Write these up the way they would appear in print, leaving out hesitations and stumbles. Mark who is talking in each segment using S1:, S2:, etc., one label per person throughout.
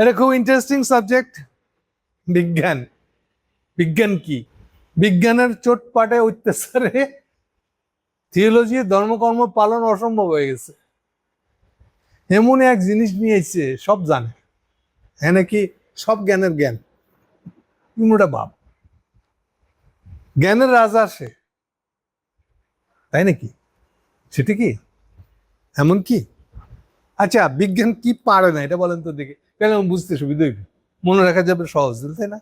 S1: এটা খুব interesting subject, বিজ্ঞান। বিজ্ঞান কি? বিজ্ঞানের চোটপাটে অত্যাচারে থিওলজি ধর্মকর্ম পালন অসম্ভব হয়ে গেছে। এমন এক জিনিস নিয়ে এসছে, সব জানে, হ্যাঁ নাকি? সব জ্ঞানের জ্ঞান, ইমুটা বাপ, জ্ঞানের রাজা সে, তাই নাকি? সেটা কি এমন কি? আচ্ছা, বিজ্ঞান কি পারে না এটা বলেন তো দেখে, কেন বুঝতে সুবিধা হইবে, মনে রাখা যাবে সহজ, তাই না?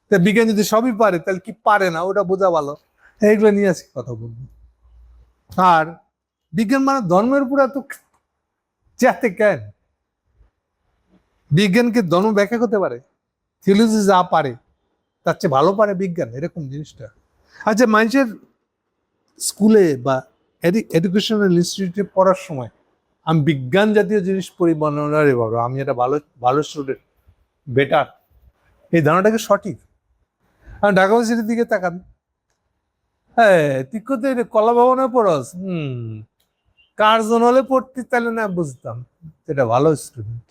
S1: তা বিজ্ঞান যদি সবই পারে তাহলে কি পারে না ওটা বোঝা ভালো। এইগুলো নিয়ে আজকে কথা বলবো। আর বিজ্ঞান মানে ধর্মের উপর এত চাতে কেন? বিজ্ঞানকে ধর্ম ব্যাখ্যা করতে পারে, থিওলজি যা পারে তার চেয়ে ভালো পারে বিজ্ঞান, এরকম জিনিসটা। আচ্ছা, মানুষের স্কুলে বা এডুকেশনাল ইনস্টিটিউটে পড়ার সময় আমি বিজ্ঞান জাতীয় জিনিস পড়ি, মনে বাবা আমি এটা ভালো ভালো স্টুডেন্ট, বেটার, এই ধারণাটাকে সঠিক? আমি ঢাকা ইউনিভার্সিটির দিকে তাকান, হ্যাঁ তুই কোথায় কলা ভবনে পড়স, কার্জন হলে পড়তি, তাহলে না বুঝতাম এটা ভালো স্টুডেন্ট।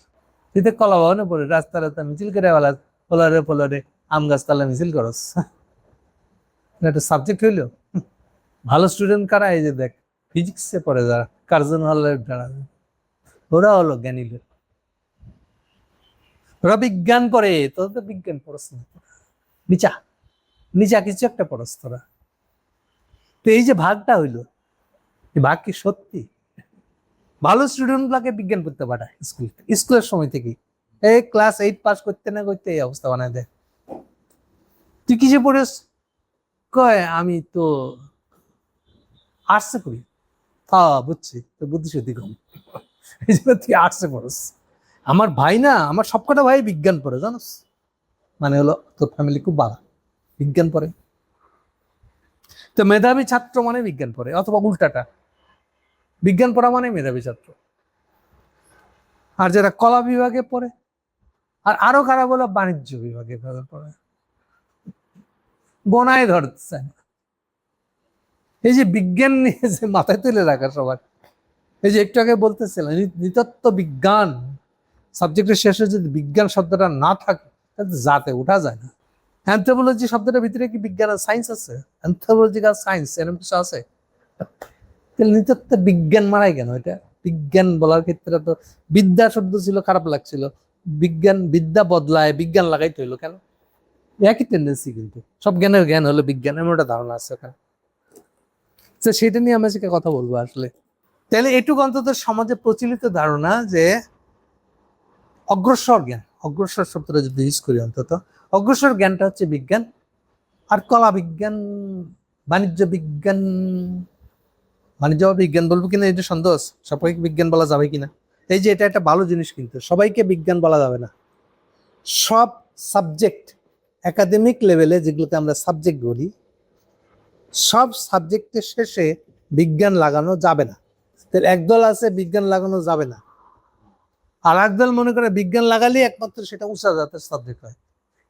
S1: তুই তো কলা ভবনে পড়ে রাস্তা রাস্তা মিছিল করে বেলা পোলারে পোলারে আম গাছতলা মিছিল করস, একটা সাবজেক্ট হইলো? ভালো স্টুডেন্ট কারা? এই যে দেখ, ফিজিক্সে পড়ে যারা, কার্জন হলের যারা, ওরা হলো জ্ঞানী লোক। ওরা বিজ্ঞান পড়ে, তোরা তো বিজ্ঞান পড়স না, নিচা নিচা কিছু একটা পড়স তোরা। তো এই যে ভাগটা হইলো, এই ভাগ কি সত্যি? ভালো স্টুডেন্ট গুলাকে বিজ্ঞান পড়তে পাঠায় স্কুলের সময় থেকেই, এই ক্লাস 8 পাস করতে না করতে এই অবস্থা বানায় দেয়। তুই কিসে পড়িস? কয় আমি তো আর্টসে পড়ি। হ্যাঁ বুঝছি, তো বুদ্ধি শুদ্ধি কম, এই জন্য তুই আর্টসে পড়স। আমার ভাই না, আমার সবকটা ভাই বিজ্ঞান পড়ে, জানোস? মানে হলো তোর ফ্যামিলি খুব ভালো, বিজ্ঞান পড়ে। তো মেধাবী ছাত্র মানে বিজ্ঞান পড়ে, অথবা উল্টাটা, বিজ্ঞান পড়া মানে মেধাবী ছাত্র। আর যারা কলা বিভাগে পড়ে, আর আরো খারাপ হলো বাণিজ্য বিভাগে পড়ে, গোনায় ধরছে না। এই যে বিজ্ঞান নিয়ে যে মাথায় তুলে রাখা সবার, এই যে একটু আগে বলতেছিলাম নৃতত্ব বিজ্ঞান সাবজেক্টের শেষে যদি বিজ্ঞান শব্দটা না থাকে তাহলে যাতে ওঠা যায় না। অ্যানথ্রোপোলজি শব্দটার ভিতরে কি বিজ্ঞান আর সায়েন্স আছে? অ্যানথ্রোপোলজিক্যাল সায়েন্স এরকম কিছু আছে? তাহলে নৃতত্ব বিজ্ঞান মারাই কেন? এটা বিজ্ঞান বলার ক্ষেত্রে তো বিদ্যা শব্দ ছিল, খারাপ লাগছিল, বিজ্ঞান বিদ্যা বদলায় বিজ্ঞান লাগাইতে হইলো কেন? একই টেন্ডেন্সি, কিন্তু সব জ্ঞানের জ্ঞান হলো বিজ্ঞান, এমন একটা ধারণা আছে ওখানে। তো সেটা নিয়ে আমি আজকে কথা বলবো আসলে। তাহলে এটুকু অন্তত সমাজে প্রচলিত ধারণা যে অগ্রসর জ্ঞান, অগ্রসর শব্দটা যদি ইউজ করি, অন্তত অগ্রসর জ্ঞানটা হচ্ছে বিজ্ঞান। আর কলা বিজ্ঞান, বাণিজ্য বিজ্ঞান, বাণিজ্য বিজ্ঞান বলবো কিনা এটা সন্দেহ আছে, সবাইকে বিজ্ঞান বলা যাবে কিনা। এই যে এটা একটা ভালো জিনিস, কিন্তু সবাইকে বিজ্ঞান বলা যাবে না। সব সাবজেক্ট একাডেমিক লেভেলে যেগুলোকে আমরা সাবজেক্ট বলি, সব সাবজেক্টের শেষে বিজ্ঞান লাগানো যাবে না। একদল আছে বিজ্ঞান লাগানো যাবে না, আর একদল মনে করে বিজ্ঞান লাগালে একমাত্র সেটা উঁচা জাতের সাবজেক্ট হয়,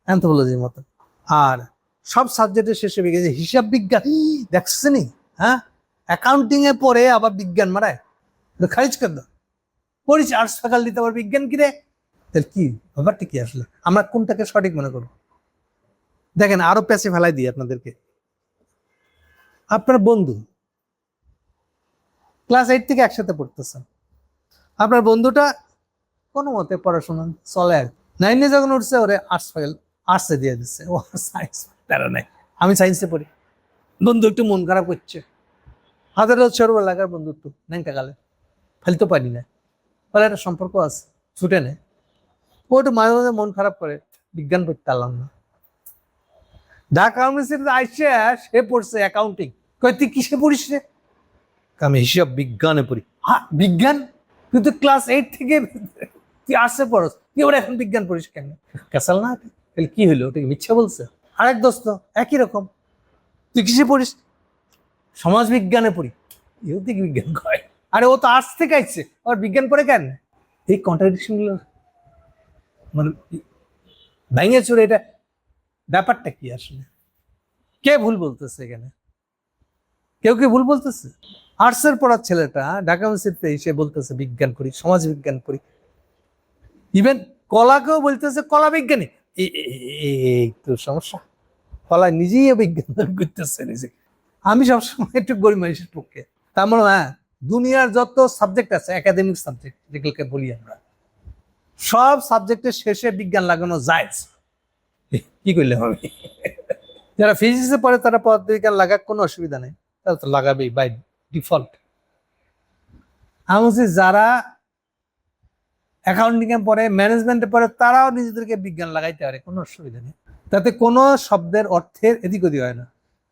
S1: অ্যানথ্রোপোলজির মতো। আর সব সাবজেক্টের শেষে বিজ্ঞান, হিসাব বিজ্ঞান দেখছেনি, হ্যাঁ অ্যাকাউন্টিং এ পড়ে আবার বিজ্ঞান মারায়, খারিজ কেন? পড়িস আর্টস ফ্যাকাল্টিতে আবার বিজ্ঞান কিরে? তাহলে কি ব্যাপারটা কি আসলে? আমরা কোনটাকে সঠিক মনে করবো? দেখেন আরো প্যাসে ফেলাই দিই আপনাদেরকে। আপনার বন্ধু ক্লাস 8 থেকে একসাথে পড়তেছেন, আপনার বন্ধুটা কোনো মতে পড়াশোনা চলে, আর 9-এ যখন উঠছে ওরে আর্টসে দিয়ে দিচ্ছে, ও সায়েন্স তারা নাই, আমি সায়েন্সে পড়ি। বন্ধু একটু মন খারাপ করছে, হাজার ছোটবেলাকার বন্ধুত্ব ন্যাংটা গালে ফেলতে পারি না, ফলে একটা সম্পর্ক আছে, ছুটে নেয়। ও একটু মাঝে মাঝে মন খারাপ করে, বিজ্ঞান পড়তে পারলাম না। ঢাকা ইউনিভার্সিটিতে আইসে সে পড়ছে অ্যাকাউন্টিং। কই তুই কিসে পড়িস রে? আমি হিসাব বিজ্ঞানে পড়ি। হ্যাঁ বিজ্ঞান? তুই তো ক্লাস 8 থেকে তুই আর্টসে পড়স, তুই ওরা এখন বিজ্ঞান পড়িস কেন? ক্যাসাল না? তাহলে কি হইলো? ওটা মিথ্যা বলছে? আরেক দোস্ত একই রকম, তুই কিসে পড়িস? সমাজ বিজ্ঞানে পড়ি। ইহুদিক বিজ্ঞান কয়, আরে ও তো আর্টস থেকে আইছে, আর বিজ্ঞান পড়ে কেন? এই কন্ট্রাডিকশন গুলো মানে ভেঙে চুরে, এটা ব্যাপারটা কি আসলে? কে ভুল বলতেছে এখানে? কেউ কি ভুল বলতেছে? আর্টসের পড়ার ছেলেটা ঢাকা ইউনিভার্সিটিতে এসে বলতেছে বিজ্ঞান পড়ি, সমাজ বিজ্ঞান পড়ি। ইভেন কলাকেও বলতেছে কলা বিজ্ঞানী। এই তো সমস্যা, কলা নিজেই বিজ্ঞান করতেছে নিজে। আমি সবসময় একটু গরিব মানুষের পক্ষে। তার মানে হ্যাঁ, দুনিয়ার যত সাবজেক্ট আছে একাডেমিক সাবজেক্ট যেগুলোকে বলি আমরা, সব সাবজেক্টের শেষে বিজ্ঞান লাগানো যায়। কি করলে হবে? যারা ফিজিক্সে পড়ে তারা পদার্থবিজ্ঞান লাগাক, কোনো অসুবিধা নেই, তারা তো লাগাবেই বাই ডিফল্ট। আমি বলছি যারা অ্যাকাউন্টিং এ পড়ে, ম্যানেজমেন্টে পড়ে, তারাও নিজেদেরকে বিজ্ঞান লাগাইতে পারে, কোনো অসুবিধা নেই। তাতে কোনো শব্দের অর্থের এদিক ওদিক হয় না,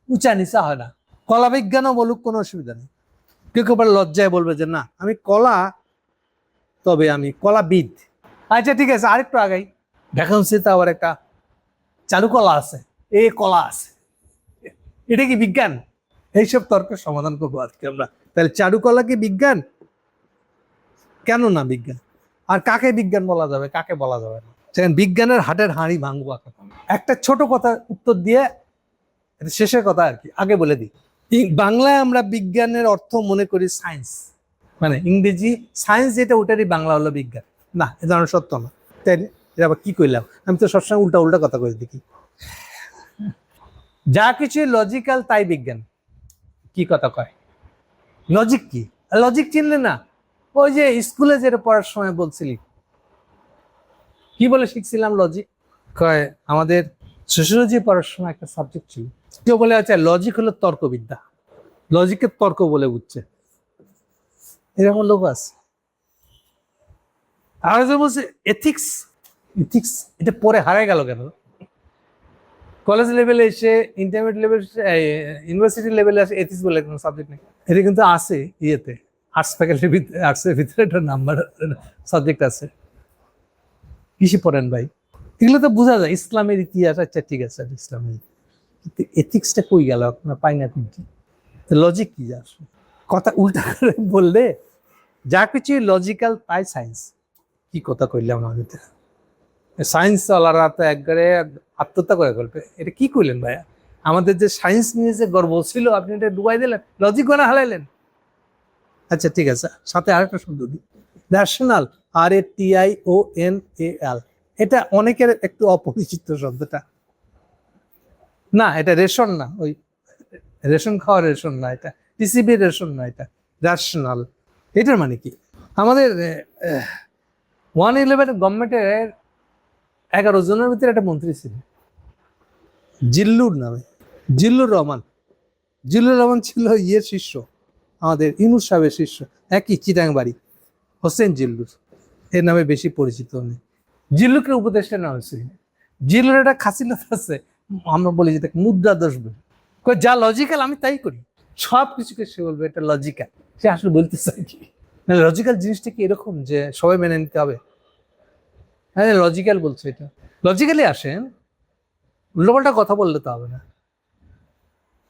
S1: উঁচা নিচা হয় না। কলা বিজ্ঞানও বলুক, কোনো অসুবিধা নেই। কেউ কেউ লজ্জায় বলবে যে না আমি কলা, তবে আমি কলাবিদ। আচ্ছা ঠিক আছে, আরেকটু আগাই। ভ্যাকেন্সিতে আবার একটা চারুকলা আছে, এ কলা আছে, এটা কি বিজ্ঞান? এইসব তর্কের সমাধান করবো আজকে আমরা। তাহলে চারুকলা কি বিজ্ঞান? কেন না বিজ্ঞান? আর কাকে বিজ্ঞান বলা যাবে, কাকে বলা যাবে না? সেখানে বিজ্ঞানের হাটের হাঁড়ি ভাঙবো। একটা ছোট কথা উত্তর দিয়ে শেষের কথা আর কি আগে বলে দিই। বাংলায় আমরা বিজ্ঞানের অর্থ মনে করি সায়েন্স, মানে ইংরেজি সায়েন্স যেটা ওটারই বাংলা হলো বিজ্ঞান। না, এ ধরনের সত্য না। তাই এটা আবার কি করলাম? আমি তো সবসময় উল্টা উল্টা কথা কই দেখি। যা কিছু লজিক্যাল তাই বিজ্ঞান। কি কথা কয়? লজিক কি? লজিক চিনলে না? ওই যে স্কুলে যেটা পড়ার সময় বলছিলি, কি বলে শিখছিলাম লজিক? কয় আমাদের সোশিওলজি পড়ার সময় একটা সাবজেক্ট ছিল, কেউ বলে আচ্ছা লজিক হলো তর্কবিদ্যা, লজিকের তর্ক বলে বুঝছে, এরকম লোক আছে। আর যে বলছে এথিক্স, ইথিক্স এটা পরে হারাই গেল কেন? কলেজ লেভেলে এসে, ইন্টারমিডিয়েট লেভেল, ইউনিভার্সিটি লেভেলে আসে এথিক্স বলে কোনো সাবজেক্ট নেই। এটা কিন্তু আছে ইয়েতে, আর্টস ফ্যাকাল্টির ভিতরে, আর্টসের ভিতরে একটা নাম্বার সাবজেক্ট আছে। কিসে পড়েন ভাই? এগুলো তো বোঝা যায় ইসলামের ইতিহাস। আচ্ছা ঠিক আছে, ইসলামের, কিন্তু এথিক্সটা কই গেল? আপনার পাই না কিন্তু। লজিক কি আসলে? কথা উল্টা করে বললে যা কিছু লজিক্যাল তাই সায়েন্স। কি কথা কইলাম আমাদের? সায়েন্স ওয়ালারা তো একবারে আত্মহত্যা করে গল্পে। এটা কি কইলেন ভাইয়া? আমাদের যে সায়েন্স নিয়ে যে গর্ব ছিল আপনি এটা ডুবাই দিলেন, লজিক বানা হালাইলেন। আচ্ছা ঠিক আছে, সাথে আরেকটা শব্দ দিই, রেশনাল, RATIONAL। এটা অনেকের একটু অপরিচিত শব্দটা। না, এটা রেশন না, ওই রেশন খাওয়ার রেশন না, এটা টিসিবি রেশন না, এটা রেশনাল। এটার মানে কি? আমাদের 111 গভর্নমেন্টের 11 জনের ভিতরে একটা মন্ত্রী ছিল জিল্লুর নামে, জিল্লুর রহমান। জিল্লুর রহমান ছিল ইয়ের শিষ্য, আমাদের ইউনূস সাহেবের শিষ্য, একই চিটাং বাড়ি, হোসেন জিল্লুর, এর নামে বেশি পরিচিত উনি। জিল্লুকে উপদেষ্টা নেওয়া হয়েছিল। জিল্লুর একটা খাসিলত আছে, আমরা বলি যেটা মুদ্রা দোষ বলি, যা লজিক্যাল আমি তাই করি, সব কিছুকে সে বলবে এটা লজিক্যাল। সে আসলে বলতে চাই কি, লজিক্যাল জিনিসটা কি এরকম যে সবাই মেনে নিতে হবে? হ্যাঁ লজিক্যাল বলছে, এটা লজিক্যালি আসেন, উল্টোপাল্টা কথা বললে তো হবে না।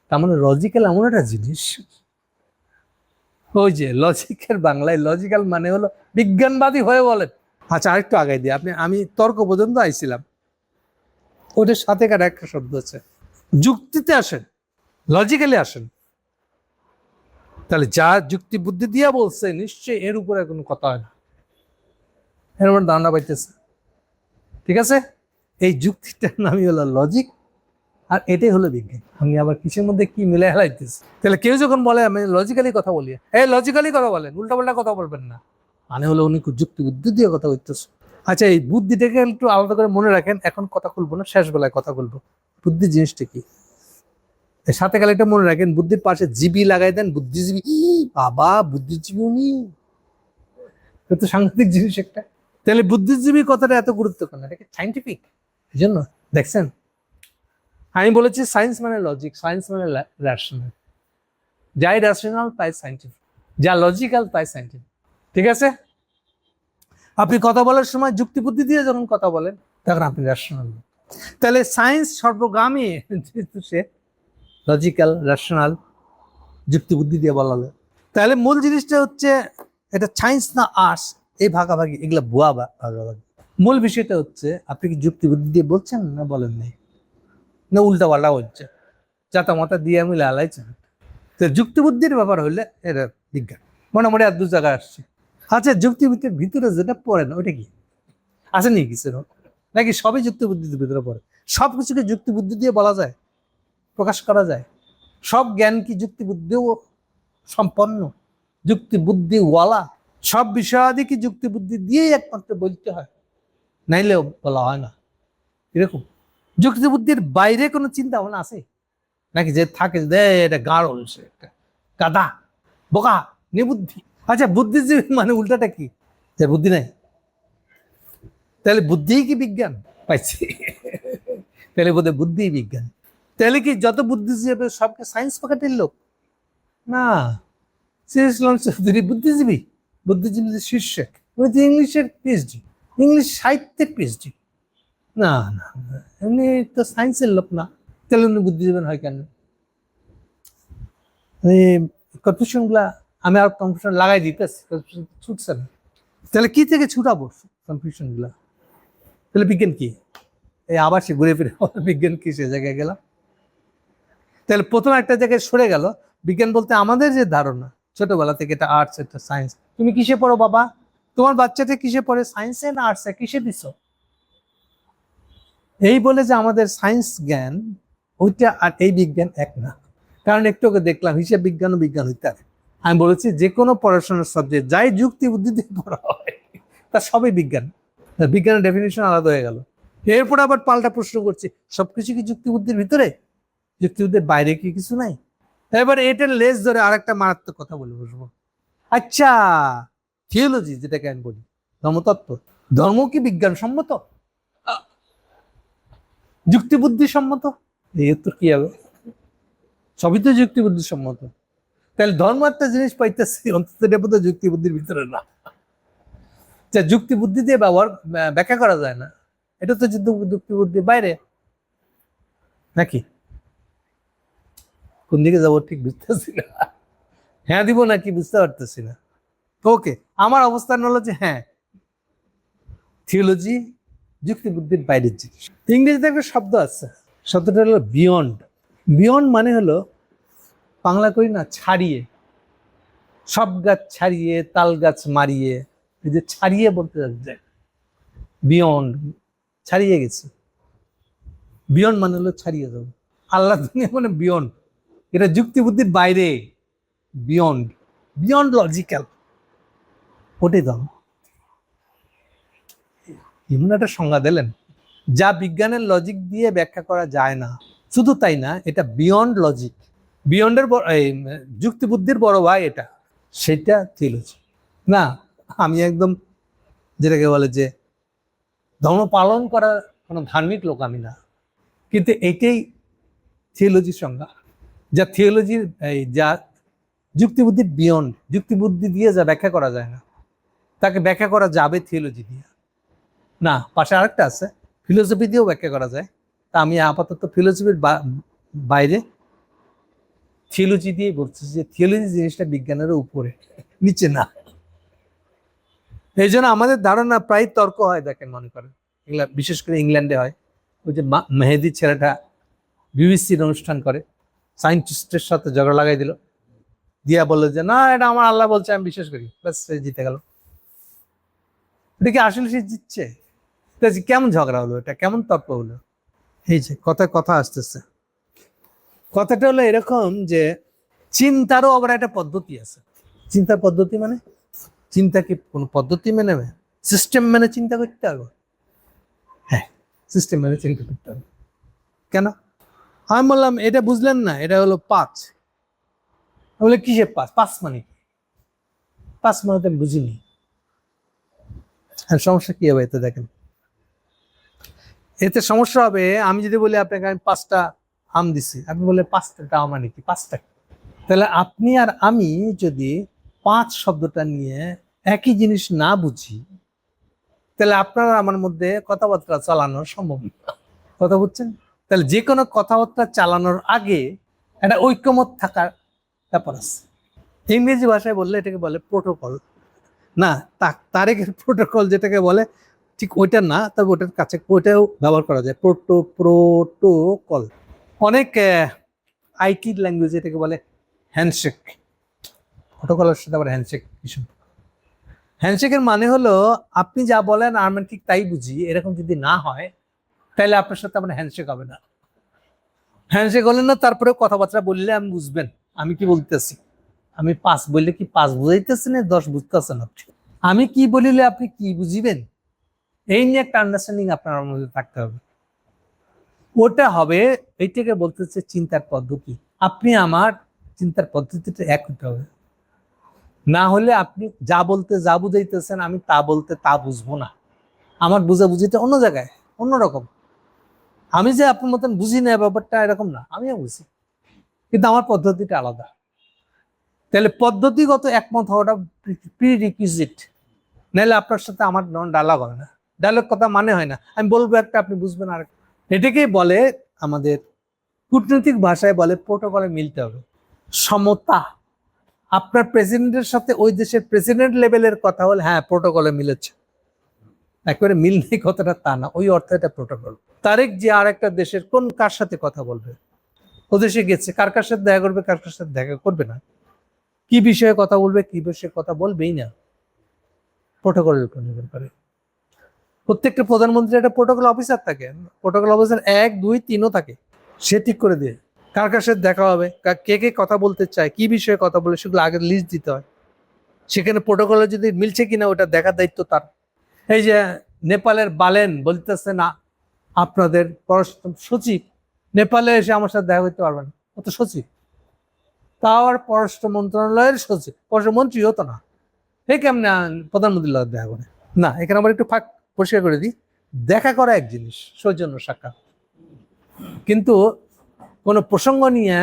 S1: তার মানে লজিক্যাল এমন একটা জিনিস, ওই যে লজিকের বাংলায় লজিক্যাল মানে হলো বিজ্ঞানবাদী হয়ে বলেন। আচ্ছা আরেকটু আগাই দিই, আমি তর্ক পর্যন্ত আইছিলাম, ওদের সাথে কার একটা শব্দ আছে, যুক্তিতে আসেন, লজিক্যালি আসেন। তাহলে যা যুক্তি বুদ্ধি দিয়া বলছে নিশ্চয়ই এর উপরে কোনো কথা হয় না, এর উপর ধারণা পাইতেছে। ঠিক আছে, এই যুক্তিটার নামই হলো লজিক, আর এটাই হলো বিজ্ঞান। আমি আবার কিসের মধ্যে কি মিলে হেলাইতেছি। তাহলে কেউ যখন বলে আমি লজিক্যালি কথা বলি, লজিক্যালি কথা বলেন, উল্টাপাল্টা কথা বলবেন না, মানে হলো উনি যুক্তি বুদ্ধি দিয়ে কথা বলতেছে। আচ্ছা এই বুদ্ধিটাকে একটু আলাদা করে মনে রাখেন, এখন কথা খুলবো না, শেষ বেলায় কথা বলবো বুদ্ধি জিনিসটা কি। সাথে গেলে এটা মনে রাখেন, বুদ্ধির পাশে জীবী লাগাই দেন, বুদ্ধিজীবী। বাবা বুদ্ধিজীবী উনি, তো সাংঘাতিক জিনিস একটা। তাহলে বুদ্ধিজীবী কথাটা এত গুরুত্ব কেন? এটা সাইন্টিফিক, এই জন্য দেখছেন আমি বলেছি সায়েন্স মানে লজিক, সায়েন্স মানে রেশনাল। যাই রেশনাল তাই সাইন্টিফিক, যা লজিক্যাল তাই সাইন্টিফিক। ঠিক আছে, আপনি কথা বলার সময় যুক্তি বুদ্ধি দিয়ে যখন কথা বলেন তখন আপনি রেশনাল। তাহলে সায়েন্স সর্বগামী, যেহেতু সে লজিক্যাল, রেশনাল, যুক্তি বুদ্ধি দিয়ে বলালে। তাহলে মূল জিনিসটা হচ্ছে এটা সায়েন্স না আর্টস, এই ভাগাভাগি এগুলো ভুয়া ভাগাভাগি। মূল বিষয়টা হচ্ছে আপনি কি যুক্তি বুদ্ধি দিয়ে বলছেন না বলেন নাই, না উল্টা পাল্টা হচ্ছে, চাতা মাথা দিয়ে আমি লালাইছেন। তো যুক্তি বুদ্ধির ব্যাপার হইলে এটা বিজ্ঞান, মোটামুটি আর দু জায়গায় আসছে। আচ্ছা যুক্তিবুদ্ধির ভিতরে যেটা পড়ে না ওইটা কি? আছে নি কিছু নাকি সবই যুক্তি বুদ্ধির ভিতরে পড়ে? সব কিছুকে যুক্তি বুদ্ধি দিয়ে বলা যায়, প্রকাশ করা যায়? সব জ্ঞান কি যুক্তি বুদ্ধিও সম্পন্ন, যুক্তি বুদ্ধি ওয়ালা? সব বিষয়াদি কি যুক্তি বুদ্ধি দিয়েই একমাত্র বলতে হয়, নাইলেও বলা হয় না? এরকম যুক্তি বুদ্ধির বাইরে কোনো চিন্তা ভাবনা আছে নাকি? যে থাকে দে এটা গাঢ় সে একটা গাধা, বোকা, নিবুদ্ধি। আচ্ছা, বুদ্ধিজীবী মানে উল্টাটা কি? যে বুদ্ধি নাই, তাহলে বুদ্ধিই কি বিজ্ঞান? পাইছি, তাহলে বোধহয় বুদ্ধি বিজ্ঞান। তাহলে কি যত বুদ্ধিজীবী সবকে সায়েন্স পকেটের লোক? না, চৌধুরী বুদ্ধিজীবী, বুদ্ধিজীবীদের শীর্ষক, উনি তো ইংলিশের পিএইচডি, ইংলিশ সাহিত্যের পিএইচডি। না না, এমনি তো সায়েন্সের লোক না, তাহলে উনি বুদ্ধিজীবী হয় কেন? কনফিউশন গুলা আমি আর কনফিউশন লাগাই দিতেছি, ছুটছে না। তাহলে কি থেকে ছুটাবো কনফিউশন গুলা? তাহলে বিজ্ঞান কি? এই আবার সে ঘুরে ফিরে বিজ্ঞান কি সে জায়গায় গেলাম। তাহলে প্রথম একটা জায়গায় সরে গেল। বিজ্ঞান বলতে আমাদের যে ধারণা ছোটবেলা থেকে, এটা আর্টস, এটা সায়েন্স। তুমি কিসে পড়ো বাবা? তোমার বাচ্চাটা কিসে পড়ে? সায়েন্সে না আর্টসে? কিসে দিছ? এই বলে যে আমাদের সায়েন্স জ্ঞান ওইটা আর এই বিজ্ঞান এক না। কারণ একটু ওকে দেখলাম হিসাব বিজ্ঞান ও বিজ্ঞান হইতে পারে। আমি বলেছি যে কোনো পড়াশোনার সাবজেক্ট যাই যুক্তি বুদ্ধি দিয়ে পড়া হয় তা সবই বিজ্ঞান। বিজ্ঞানের ডেফিনেশন আলাদা হয়ে গেল। এরপর আবার পাল্টা প্রশ্ন করছি, সবকিছু কি যুক্তি বুদ্ধির ভিতরে? যুক্তি বুদ্ধির বাইরে কি কিছু নাই? এবার এটার লেজ ধরে আরেকটা মারাত্মক কথা বলে বসবো। আচ্ছা, থিওলজি যেটাকে আমি বলি, ধর্মতত্ত্ব, ধর্ম কি বিজ্ঞান সম্মত? যুক্তি বুদ্ধি সম্মত? এই উত্তর কি হবে? সবই তো যুক্তি বুদ্ধি সম্মত। তাহলে ধর্ম একটা জিনিস পাইতেছি, অন্তত এটা বোধহয় যুক্তি বুদ্ধির ভিতরে না। যা যুক্তি বুদ্ধি দিয়ে ব্যাখ্যা করা যায় না, এটা তো যুক্তি বুদ্ধির বাইরে নাকি? কোন দিকে যাবো ঠিক বুঝতেছি না। হ্যাঁ দিব নাকি বুঝতে পারতেছি না। ওকে, আমার অবস্থান হলো যে হ্যাঁ, থিওলজি যুক্তি বুদ্ধির বাইরের জিনিস। ইংরেজিতে একটা শব্দ আছে, শব্দটা হলো বিয়ন্ড। বিয়ন্ড মানে হলো, বাংলা করি না ছাড়িয়ে, সব গাছ ছাড়িয়ে তাল গাছ মারিয়ে, এই যে ছাড়িয়ে বলতে যাচ্ছে, বিয়ন্ড, ছাড়িয়ে গেছে। বিয়ন্ড মানে হলো ছাড়িয়ে যাবো। আল্লাহ দুনিয়া মানে বিয়ন্ড, এটা যুক্তি বুদ্ধির বাইরে, বিয়ন্ড, বিয়ন্ড লজিক্যাল, ওটাই ধর্ম। এমন একটা সংজ্ঞা দিলেন যা বিজ্ঞানের লজিক দিয়ে ব্যাখ্যা করা যায় না। শুধু তাই না, এটা বিয়ন্ড লজিক, বিয়ন্ডের যুক্তি বুদ্ধির বড় ভাই এটা, সেটা থিওলজি না। আমি একদম যেটাকে বলে যে ধর্ম পালন করা কোনো ধার্মিক লোক আমি না, কিন্তু এইটাই থিওলজির সংজ্ঞা। যা থিওলজির যা যুক্তি বুদ্ধির বিয়ন্ড, যুক্তি বুদ্ধি দিয়ে যা ব্যাখ্যা করা যায় না, তাকে ব্যাখ্যা করা যাবে থিওলজি দিয়ে। না, পাশে আরেকটা আছে, ফিলোসফি দিয়েও ব্যাখ্যা করা যায়। তা আমি আপাতত ফিলোসফির বাইরে থিওলজি দিয়ে বলছি যে থিওলজি জিনিসটা বিজ্ঞানের উপরে, নিচে না। এই জন্য আমাদের ধারণা প্রায় তর্ক হয়, দেখেন মনে করেন এগুলা বিশেষ করে ইংল্যান্ডে হয়। ওই যে মেহেদি ছেলেটা বিবিসির অনুষ্ঠান করে, সায়েন্টিস্টের সাথে ঝগড়া লাগাই দিল, দিয়া বললো যে না এটা আমার আল্লাহ বলছে আমি বিশ্বাস করি, ব্যাস সে জিতে গেল। এটা কি আসলে সে জিতছে? কেমন ঝগড়া হলো এটা, কেমন তর্ক হলো? এই যে কথা আসতেছে, কথাটা হলো এরকম যে চিন্তারও আবার একটা পদ্ধতি আছে। চিন্তার পদ্ধতি মানে, চিন্তা কি কোনো পদ্ধতি মেনে নেবে? সিস্টেম মেনে চিন্তা করতে হবে। হ্যাঁ, সিস্টেম মেনে চিন্তা করতে হবে। কেন? আমি বললাম এটা বুঝলেন না, এটা হলো 5। বলে কিসে 5? 5 মানে কি? 5 মানে তো আমি বুঝিনি। আর সমস্যা কি হবে এতে? দেখেন, এতে সমস্যা হবে আমি যদি বলি আপনাকে আমি 5টা আম দিছি, আপনি বলে 5টা আম মানে কি? 5টা। তাহলে আপনি আর আমি যদি 5 শব্দটা নিয়ে একই জিনিস না বুঝি, তাহলে আপনার আমার মধ্যে কথাবার্তা চালানো সম্ভব না। কথা বুঝছেন? তাহলে যে কোনো কথাবার্তা চালানোর আগে একটা ঐক্যমত থাকার ব্যাপার আছে। ইংরেজি ভাষায় বললে এটাকে বলে প্রোটোকল। না, তারেকের প্রোটোকল যেটাকে বলে ঠিক ওইটা না, তবে ওটার কাছে ওইটাও ব্যবহার করা যায়, প্রোটোকল। অনেক আইটি ল্যাঙ্গুয়েজ এটাকে বলে হ্যান্ডশেক। প্রোটোকলের সাথে আবার হ্যান্ডশেক কিছু। হ্যান্ডশেকের মানে হলো আপনি যা বলেন আমি ঠিক তাই বুঝি, এরকম যদি না হয় তাহলে আপনার সাথে আমার হ্যান্ডশেক হবে না। হ্যান্ডশেক হলেন না, তারপরে কথাবার্তা বললে আমি বুঝবেন আমি কি বলতেছি। আমি 5 বললে কি 5 বুঝাইতেছেন না 10 বুঝতেছেন আপনি? আমি কি বলিলে আপনি কি বুঝিবেন, এই নিয়ে একটা আন্ডারস্ট্যান্ডিং আপনার মধ্যে থাকতে হবে। ওটা হবে, এইটাকে বলতেছে চিন্তার পদ্ধতি। আপনি আমার চিন্তার পদ্ধতিটা এক হতে হবে, না হলে আপনি যা বলতে যা বুঝাইতেছেন আমি তা বলতে তা বুঝবো না। আমার বুঝাবুঝিটা অন্য জায়গায়, অন্যরকম। আমি যে আপনার মতন বুঝি না ব্যাপারটা এরকম না, আমিও বুঝি, কিন্তু আমার পদ্ধতিটা আলাদা। তাহলে পদ্ধতিগত একমত হওয়াটা প্রিরিকুইজিট, নাহলে আপনার সাথে আমার ডায়লগ হয় না। ডায়লগ কথা মানে হয় না, আমি বলবো একটা আপনি বুঝবেন আর। এটাকেই বলে আমাদের কূটনৈতিক ভাষায় বলে প্রোটোকলে মিলতে হবে, সমতা। আপনার প্রেসিডেন্টের সাথে ওই দেশের প্রেসিডেন্ট লেভেলের কথা হলে হ্যাঁ প্রোটোকলে মিলেছে, একবারে মিল নেই কথাটা তা না, ওই অর্থে এটা প্রোটোকল। তারেক যে আর একটা দেশের কোন কার সাথে কথা বলবে, ও দেশে গেছে, কার কার সাথে দেখা করবে, কার কার সাথে দেখা করবে না, কি বিষয়ে কথা বলবে, কি বিষয়ে কথা বলবেই না, প্রোটোকলের উপর নির্ভর করে। প্রত্যেকটা প্রধানমন্ত্রী একটা প্রোটোকল অফিসার থাকে, প্রোটোকল অফিসার 1, 2, 3ও থাকে, সে ঠিক করে দিয়ে কার কার সাথে দেখা হবে, কে কে কথা বলতে চায়, কি বিষয়ে কথা বলে, সেগুলো আগে লিস্ট দিতে হয়। সেখানে প্রোটোকলে যদি মিলছে কিনা ওটা দেখার দায়িত্ব তার। এই যে নেপালের বালেন বলতেছে না আপনাদের পররাষ্ট্র সচিব নেপালে এসে আমার সাথে দেখা করতে পারবেন, ও তো সচিব, তাও আর পররাষ্ট্র মন্ত্রণালয়ের সচিব, পররাষ্ট্রমন্ত্রী হতো না, এই কেমনে প্রধানমন্ত্রীর লোক দেখা করে না। এখানে আবার একটু ফাঁক পরিষ্কার করে দিই, দেখা করা এক জিনিস, সৌজন্য সাক্ষাৎ, কিন্তু কোনো প্রসঙ্গ নিয়ে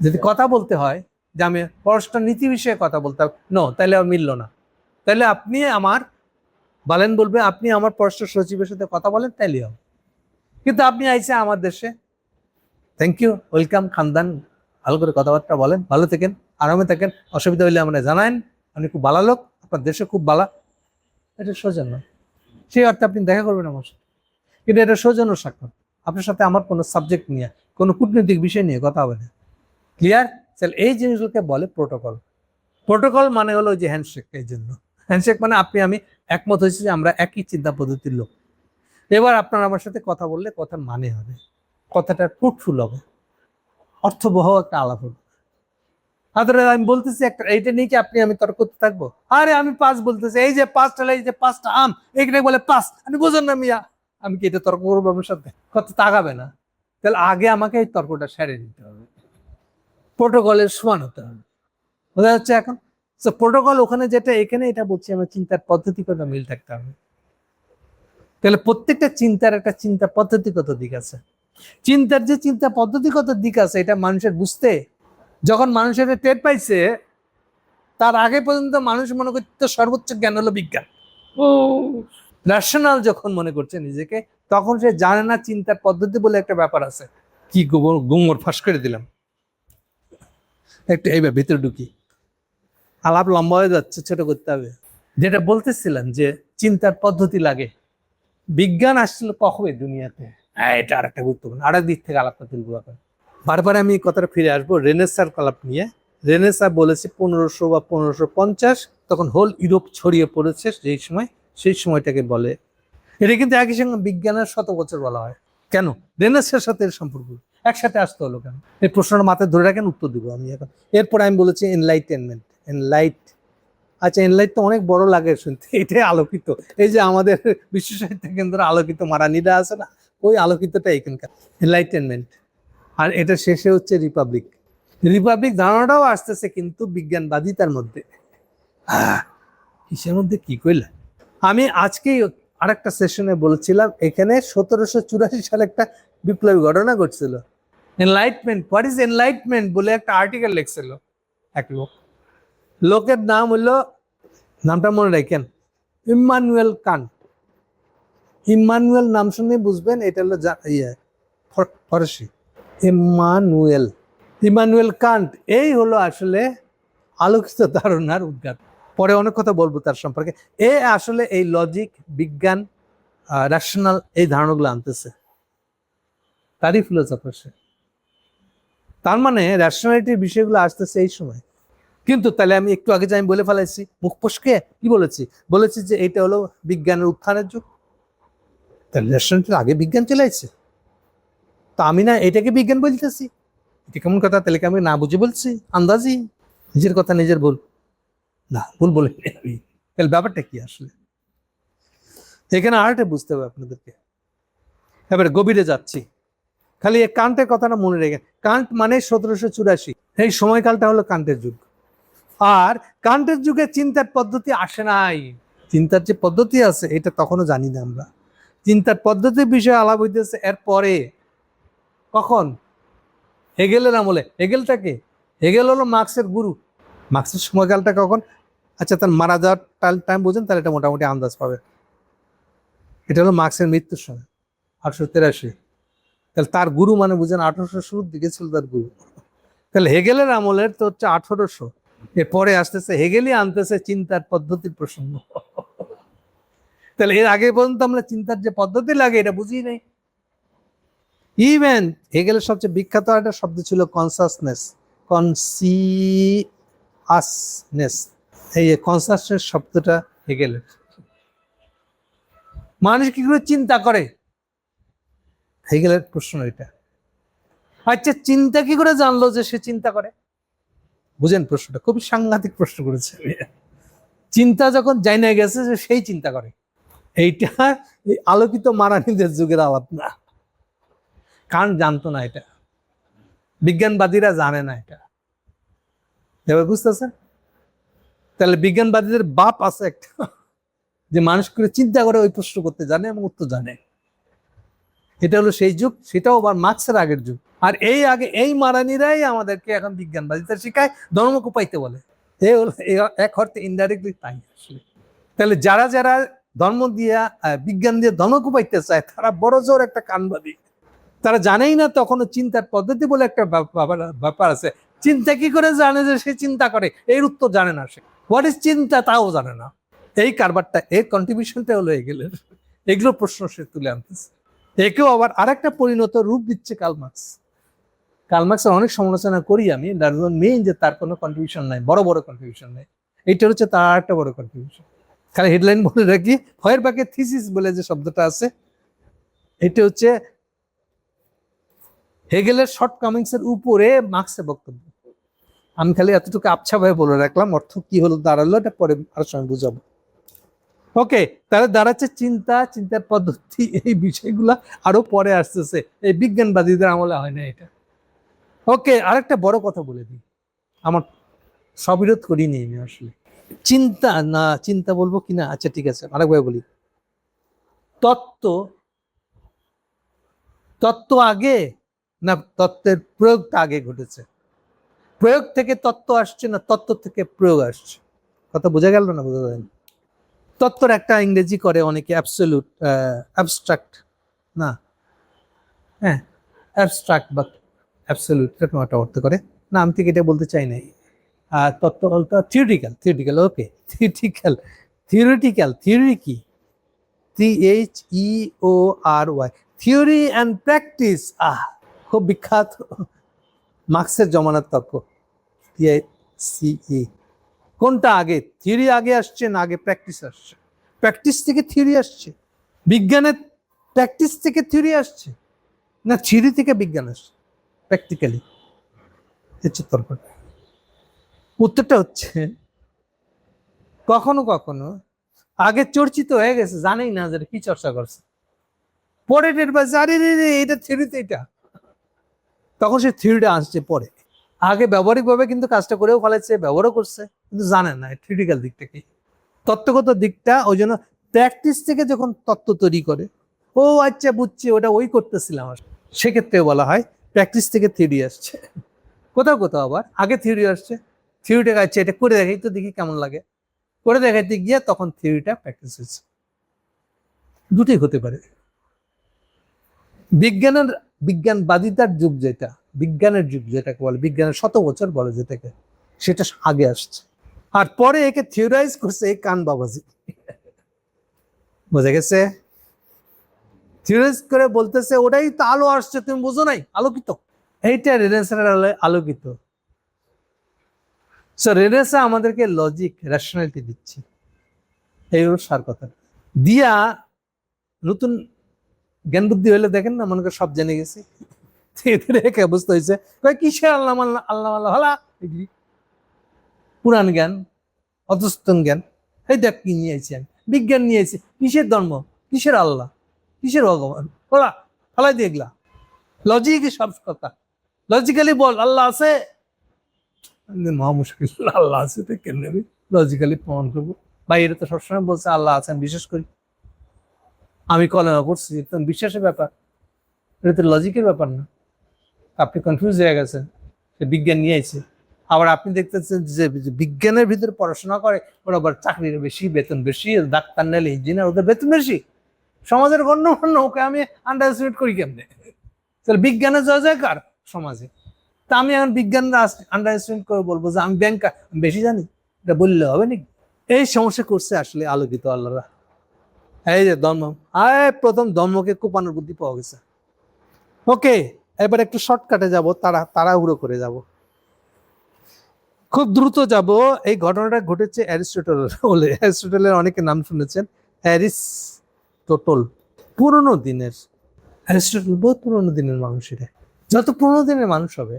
S1: যদি কথা বলতে হয় যে আমি পররাষ্ট্র নীতি বিষয়ে কথা বলতে হবে, তাহলে আর মিলল না। তাহলে আপনি আমার বালেন বলবে আপনি আমার পররাষ্ট্র সচিবের সাথে কথা বলেন, তাইলে হবে। কিন্তু আপনি আইসে আমার দেশে, থ্যাংক ইউ, ওয়েলকাম, খানদান, ভালো করে কথাবার্তা বলেন, ভালো থাকেন, আরামে থাকেন, অসুবিধা হইলে আমরা জানায়েন, আপনি খুব ভালো লোক, আপনার দেশে খুব ভালো, এটা সৌজন্য। সেই অর্থে আপনি দেখা করবেন আমার সাথে, কিন্তু এটা সৌজন্য সাক্ষাৎ, আপনার সাথে আমার কোনো সাবজেক্ট নিয়ে, কোনো কূটনৈতিক বিষয় নিয়ে কথা হবে না। ক্লিয়ার? তাহলে এই জিনিসগুলোকে বলে প্রোটোকল। প্রোটোকল মানে হলো যে হ্যান্ডশেক। এই জন্য হ্যান্ডশেক মানে আপনি আমি একমত হয়েছি যে আমরা একই চিন্তা পদ্ধতির লোক। এবার আপনার আমার সাথে কথা বললে কথার মানে হবে, কথাটা ফ্রুটফুল হবে, অর্থবহ একটা আলাপ হবে। আমি বলতেছি একটা, এইটা নিয়ে কি আপনি আমি তর্ক করতে থাকবো? আরে আমি 5 বলতেছি, এই যে 5টা, এই যে 5টা আম, এইটা বলে 5, আমি বোঝেন না মিয়া, আমি কি এটা তর্ক করবো আপনার সাথে? কত তাকাবে না। তাহলে আগে আমাকে এই তর্কটা সেরে দিতে হবে, প্রোটোকলের সমান হতে হবে। বোঝা যাচ্ছে এখন? প্রোটোকল ওখানে যেটা এখানে এটা বলছি, আমার চিন্তার পদ্ধতিগত মিল থাকতে হবে। তাহলে প্রত্যেকটা চিন্তার একটা চিন্তা পদ্ধতিগত দিক আছে। চিন্তার যে চিন্তা পদ্ধতিগত দিক আছে এটা মানুষের বুঝতে, যখন মানুষের টের পাইছে, তার আগে পর্যন্ত মানুষ মনে করতো সর্বোচ্চ জ্ঞান হলো বিজ্ঞান, ও রেশনাল যখন মনে করছে নিজেকে, তখন সে জানে না চিন্তার পদ্ধতি বলে একটা ব্যাপার আছে। কি গুমর ফাঁস করে দিলাম, একটু এইবার ভিতরে ঢুকি, আলাপ লম্বা হয়ে যাচ্ছে, ছোট করতে হবে। যেটা বলতেছিলাম যে চিন্তার পদ্ধতি লাগে, বিজ্ঞান আসছিল কবে দুনিয়াতে, এটা আর একটা গুরুত্বপূর্ণ, আর এক দিক থেকে আলাপটা তুলবো এখন। বারবার আমি কথাটা ফিরে আসবো রেনেসার কলাপ নিয়ে। রেনেসা বলেছে 1500 বা 1550, তখন হোল ইউরোপ ছড়িয়ে পড়েছে সেই সময়টাকে বলে। এটা কিন্তু একই সঙ্গে বিজ্ঞানের 100 বছর বলা হয়। কেন রেনেসার সাথে এর সম্পর্ক একসাথে আসতে হলো কেন? এই প্রশ্নটা মাথায় ধরে রাখেন, উত্তর দিব আমি এখন। এরপর আমি বলেছি এনলাইটেনমেন্ট, এনলাইট। আচ্ছা, এনলাইট তো অনেক বড় লাগে শুনতে, এটাই আলোকিত। এই যে আমাদের বিশ্ব সাহিত্য কেন্দ্র আলোকিত মারানিরা আছে না, ওই আলোকিতটা এখানকার এনলাইটেনমেন্ট। আর এটা শেষে হচ্ছে রিপাবলিক। রিপাবলিক ধারণাটাও আসতেছে কিন্তু বিজ্ঞানবাদিতার মধ্যে। কিসের মধ্যে কি কইলা? আমি আজকেই আরেকটা সেশনে বলেছিলাম, এখানে 1784 সালে একটা বিপ্লবী ঘটনা ঘটছিল। এনলাইটমেন্ট, হোয়াট ইজ এনলাইটমেন্ট বলে একটা আর্টিকেল লিখছিল এক লোক। লোকের নাম হলো, নামটা মনে রাখেন, ইম্মানুয়েল কান্ট। ইম্মানুয়েল নাম শুনে বুঝবেন এটা হলো ফরাসি। ইম্মানুয়েল কান্ট, এই হলো আসলে আলোকিত ধারণার উদ্ঘাট। পরে অনেক কথা বলবো তার সম্পর্কে। আসলে এই লজিক, বিজ্ঞান, রেশনাল এই ধারণাগুলো আনতেছে, তারই ফিলোসফার সে। তার মানে রেশনালিটির বিষয়গুলো আসতেছে এই সময়। কিন্তু তাহলে আমি একটু আগে যে আমি বলে ফেলাইছি মুখ ফসকে কি বলেছি যে এটা হলো বিজ্ঞানের উত্থানের যুগ। তাহলে রেস্টুরেন্টের আগে বিজ্ঞান চলে আসছে, তো আমি না এটাকে বিজ্ঞান বলতেছি? এটা কেমন কথা? তাহলে কি আমি না বুঝে বলছি আন্দাজি? নিজের কথা নিজের ভুল না, ভুল বলে আমি। তাহলে ব্যাপারটা কি আসলে? এখানে আরেকটা বুঝতে হবে আপনাদেরকে। এবারে গভীরে যাচ্ছি, খালি এই কান্টের কথাটা মনে রেখে। কান্ট মানে 1784, এই সময়কালটা হলো কান্টের যুগ। আর কান্টের যুগে চিন্তার পদ্ধতি আসে নাই। চিন্তার যে পদ্ধতি আছে এটা তখনও জানি না আমরা। চিন্তার পদ্ধতির বিষয়ে আলাপ হইতেছে এর পরে। কখন? হেগেলের আমলে। হেগেলটাকে, হেগেল হলো মার্ক্সের গুরু। মার্ক্সের সময়কালটা কখন? আচ্ছা, তার মারা যাওয়ার টাইম বোঝেন, তাহলে এটা মোটামুটি আন্দাজ পাবে। এটা হলো মার্ক্সের মৃত্যুর সময়, 1883। তাহলে তার গুরু মানে বুঝেন 1800 শুরুর দিকে ছিল তার গুরু। তাহলে হেগেলের আমলের তো হচ্ছে 1800। এরপরে আসতেছে হেগেলই আনতেছে চিন্তার পদ্ধতির প্রসঙ্গ। তাহলে এর আগে পর্যন্ত আমরা চিন্তার যে পদ্ধতি লাগে এটা বুঝি নাই। ইভেন হেগেলের সবচেয়ে বিখ্যাত একটা শব্দ ছিল কনসাসনেস, কনসিয়াসনেস। এই কনসাসনেস শব্দটা হেগেলের। মানুষ কি করে চিন্তা করে, হেগেলের প্রশ্ন এটা। আচ্ছা, চিন্তা কি করে জানলো যে সে চিন্তা করে? বুঝেন প্রশ্নটা, খুবই সাংঘাতিক প্রশ্ন করেছে। চিন্তা যখন জানা গেছে যে সেই চিন্তা করে, এইটা এই আলোকিত মারানিদের যুগের আলাপ না। কারণ জানতো না এটা, বিজ্ঞানবাদীরা জানে না এটা। এবার বুঝতেছেন? তাহলে বিজ্ঞানবাদীদের বাপ আছে একটা, যে মানুষ করে চিন্তা করে ওই প্রশ্ন করতে জানে এবং উত্তর জানে। এটা হলো সেই যুগ, সেটাও আবার মার্ক্সের আগের যুগ। আর এই আগে এই মারানিরাই আমাদেরকে এখন বিজ্ঞানবাদিতা শিখায়, ধর্মকে পাইতে বলে। এই হলো এক অর্থে ইনডাইরেক্টলি তাই আসলে। তাহলে যারা যারা ধর্ম দিয়া বিজ্ঞান দিয়ে ধর্মকে পাইতে চায় তারা বড় জোর একটা কানবাদী। তারা জানেই না তখনও চিন্তার পদ্ধতি বলে একটা ব্যাপার আছে। চিন্তা কি করে জানে যে সে চিন্তা করে, এর উত্তর জানে না সে। হোয়াট ইজ চিন্তা তাও জানে না। এই কারবারটা, এর কন্ট্রিবিউশনটা হলো এগুলোর। এগুলো প্রশ্ন সে তুলে আনতেছে। একেও আবার আরেকটা পরিণত রূপ দিচ্ছে কার্ল মার্কস। কার্ল মার্কসের অনেক সমালোচনা করি আমি, মেইন যে তার কোনো কন্ট্রিবিউশন নাই, বড় বড় কন্ট্রিবিউশন নাই। এইটা হচ্ছে তার আরেকটা বড় কন্ট্রিবিউশন। খালি হেডলাইন বলে রাখি, ফয়েরবাখের থিসিস বলে যে শব্দটা আছে, এটা হচ্ছে হেগেলের শর্টকামিংস এর উপরে মার্কসের বক্তব্য। আমি খালি এতটুকু আবছা ভাবে বলে রাখলাম, অর্থ কি হলো দাঁড়ালো এটা পরে আরো সময় বুঝাবো। ওকে, তাহলে দাঁড়াচ্ছে চিন্তা, চিন্তার পদ্ধতি, এই বিষয়গুলা আরো পরে আসতেছে, এই বিজ্ঞানবাদীদের আমলে হয় না এটা। ওকে, আরেকটা বড় কথা বলে দিই, আমার সবিরোধ করিনি আমি আসলে। চিন্তা না, চিন্তা বলবো কিনা, আচ্ছা ঠিক আছে আরেকবার বলি। তত্ত্ব, তত্ত্ব আগে না তত্ত্বের প্রয়োগটা আগে ঘটেছে? প্রয়োগ থেকে তত্ত্ব আসছে না তত্ত্ব থেকে প্রয়োগ আসছে? কথা বোঝা গেল না? বোঝা যায় না। তত্ত্বর একটা ইংরেজি করে অনেকে, অ্যাবসলিউট, অ্যাবস্ট্রাক্ট না, হ্যাঁ অ্যাবস্ট্রাক্ট বা অ্যাবসলিউট এরকম একটা অর্থ করে না, আমি ঠিক এটা বলতে চাই নাই। তত্ত্ব বলতে থিওরিটিক্যাল, থিওরিটিক্যাল, ওকে থিওরিটিক্যাল, থিওরিটিক্যাল, থিওরি কি? THEORY, theory and practice. খুব বিখ্যাত মার্ক্সের জমানার তত্ত্ব, TICE। কোনটা আগে? থিওরি আগে আসছে না আগে প্র্যাকটিস আসছে? প্র্যাকটিস থেকে থিওরি আসছে? বিজ্ঞানের প্র্যাকটিস থেকে থিওরি আসছে না থিওরি থেকে বিজ্ঞান আসছে? প্র্যাকটিক্যালি হচ্ছে তর্কটা। উত্তরটা হচ্ছে কখনো কখনো আগে চর্চিত হয়ে গেছে, জানেই না যে কি চর্চা করছে, পরে টের পাচ্ছে আরে রে রে এটা থিওরিতে, এটা তখন সে থিওরিটা আসছে পরে। আগে ব্যবহারিকভাবে কিন্তু কাজটা করেও ফেলেছে, ব্যবহারও করছে, কিন্তু জানে না থিওরিক্যাল দিকটা কি, তত্ত্বগত দিকটা। ওই জন্য প্র্যাকটিস থেকে যখন তত্ত্ব তৈরি করে, ও আচ্ছা বুঝছি ওটা ওই করতেছিলাম, সেক্ষেত্রে বলা হয় প্র্যাকটিস থেকে থিওরি আসছে। কোথাও কোথাও আবার আগে থিওরি আসছে, থিওরিটা আচ্ছা এটা করে দেখাই তো দেখি কেমন লাগে, করে দেখাইতে গিয়ে তখন থিওরিটা প্র্যাকটিস হচ্ছে। দুটোই হতে পারে। বিজ্ঞানের, বিজ্ঞানবাদিতার যুগ যেটা, বিজ্ঞানের যুগ যেটাকে বলে, বিজ্ঞানের 100 বছর বলে যেটাকে, সেটা আগে আসছে। আর পরে একে থিওরাইজ করছে এই কান বাবাজি। বোঝা গেছে? থিওরাইজ করে বলতেছে ওটাই তো আলো আসছে, তুমি বুঝো নাই, আলোকিত। এইটা রেনেসাঁর আলোয় আলোকিত। সো রেনেসা আমাদেরকে লজিক রেশনালিটি দিচ্ছে, এই হলো সার কথা। দিয়া নতুন জ্ঞান বুদ্ধি হইলে দেখেন না, মনে করে সব জেনে গেছে, এদের এক অবস্থা হয়েছে, কিসের আল্লাহ আল্লাহ আল্লাহ আল্লাহ হলা, পুরাণ জ্ঞান, অধস্তন জ্ঞান, এই দেখ কি নিয়ে আইছি আমি, বিজ্ঞান নিয়ে আইছি, কিসের ধর্ম, কিসের আল্লাহ, কিসের ভগবান, ওলা ফলাই দিয়ে এগুলা লজিকই সব কথা। লজিক্যালি বল আল্লাহ আছে, মহা মুশকিল, আল্লাহ আছে তো কেন লজিক্যালি প্রমাণ করবো? বাইরে তো সবসময় বলছে আল্লাহ আছেন, বিশ্বাস করি, আমি কলেমা পড়ছি, বিশ্বাসের ব্যাপার, এটা তো লজিকের ব্যাপার না। আপনি কনফিউজ হয়ে গেছেন, সে বিজ্ঞান নিয়ে আইছে। আবার আপনি দেখতেছেন যে বিজ্ঞানের ভিতরে পড়াশোনা করে ওরা আবার চাকরির বেশি, বেতন বেশি, ডাক্তার নেলে ইঞ্জিনিয়ার, ওদের বেতন বেশি, সমাজের গণ্যমান্য, ওকে আমি আন্ডার এস্টিমেট করি কেমনে? তাহলে বিজ্ঞানের জয় জয়কার সমাজে, তা আমি এখন বিজ্ঞান আন্ডার এস্টিমেট করে বলবো যে আমি ব্যাংকার বেশি জানি, এটা বললে হবে নাকি? এই সমস্যা করছে আসলে আলোকিত আল্লাহরা। এই যে ধর্ম, প্রথম ধর্মকে কোপানোর বুদ্ধি পাওয়া গেছে। ওকে, এবার একটু শর্টকাটে যাব, তাড়াহুড়ো করে যাব, খুব দ্রুত যাব। এই ঘটনাটা ঘটেছে অ্যারিস্টটল বলে, অ্যারিস্টটলের অনেকে নাম শুনেছেন, অ্যারিস্টটল পুরোনো দিনের, অ্যারিস্টটল বহুত পুরোনো দিনের মানুষের। যত পুরোনো দিনের মানুষ হবে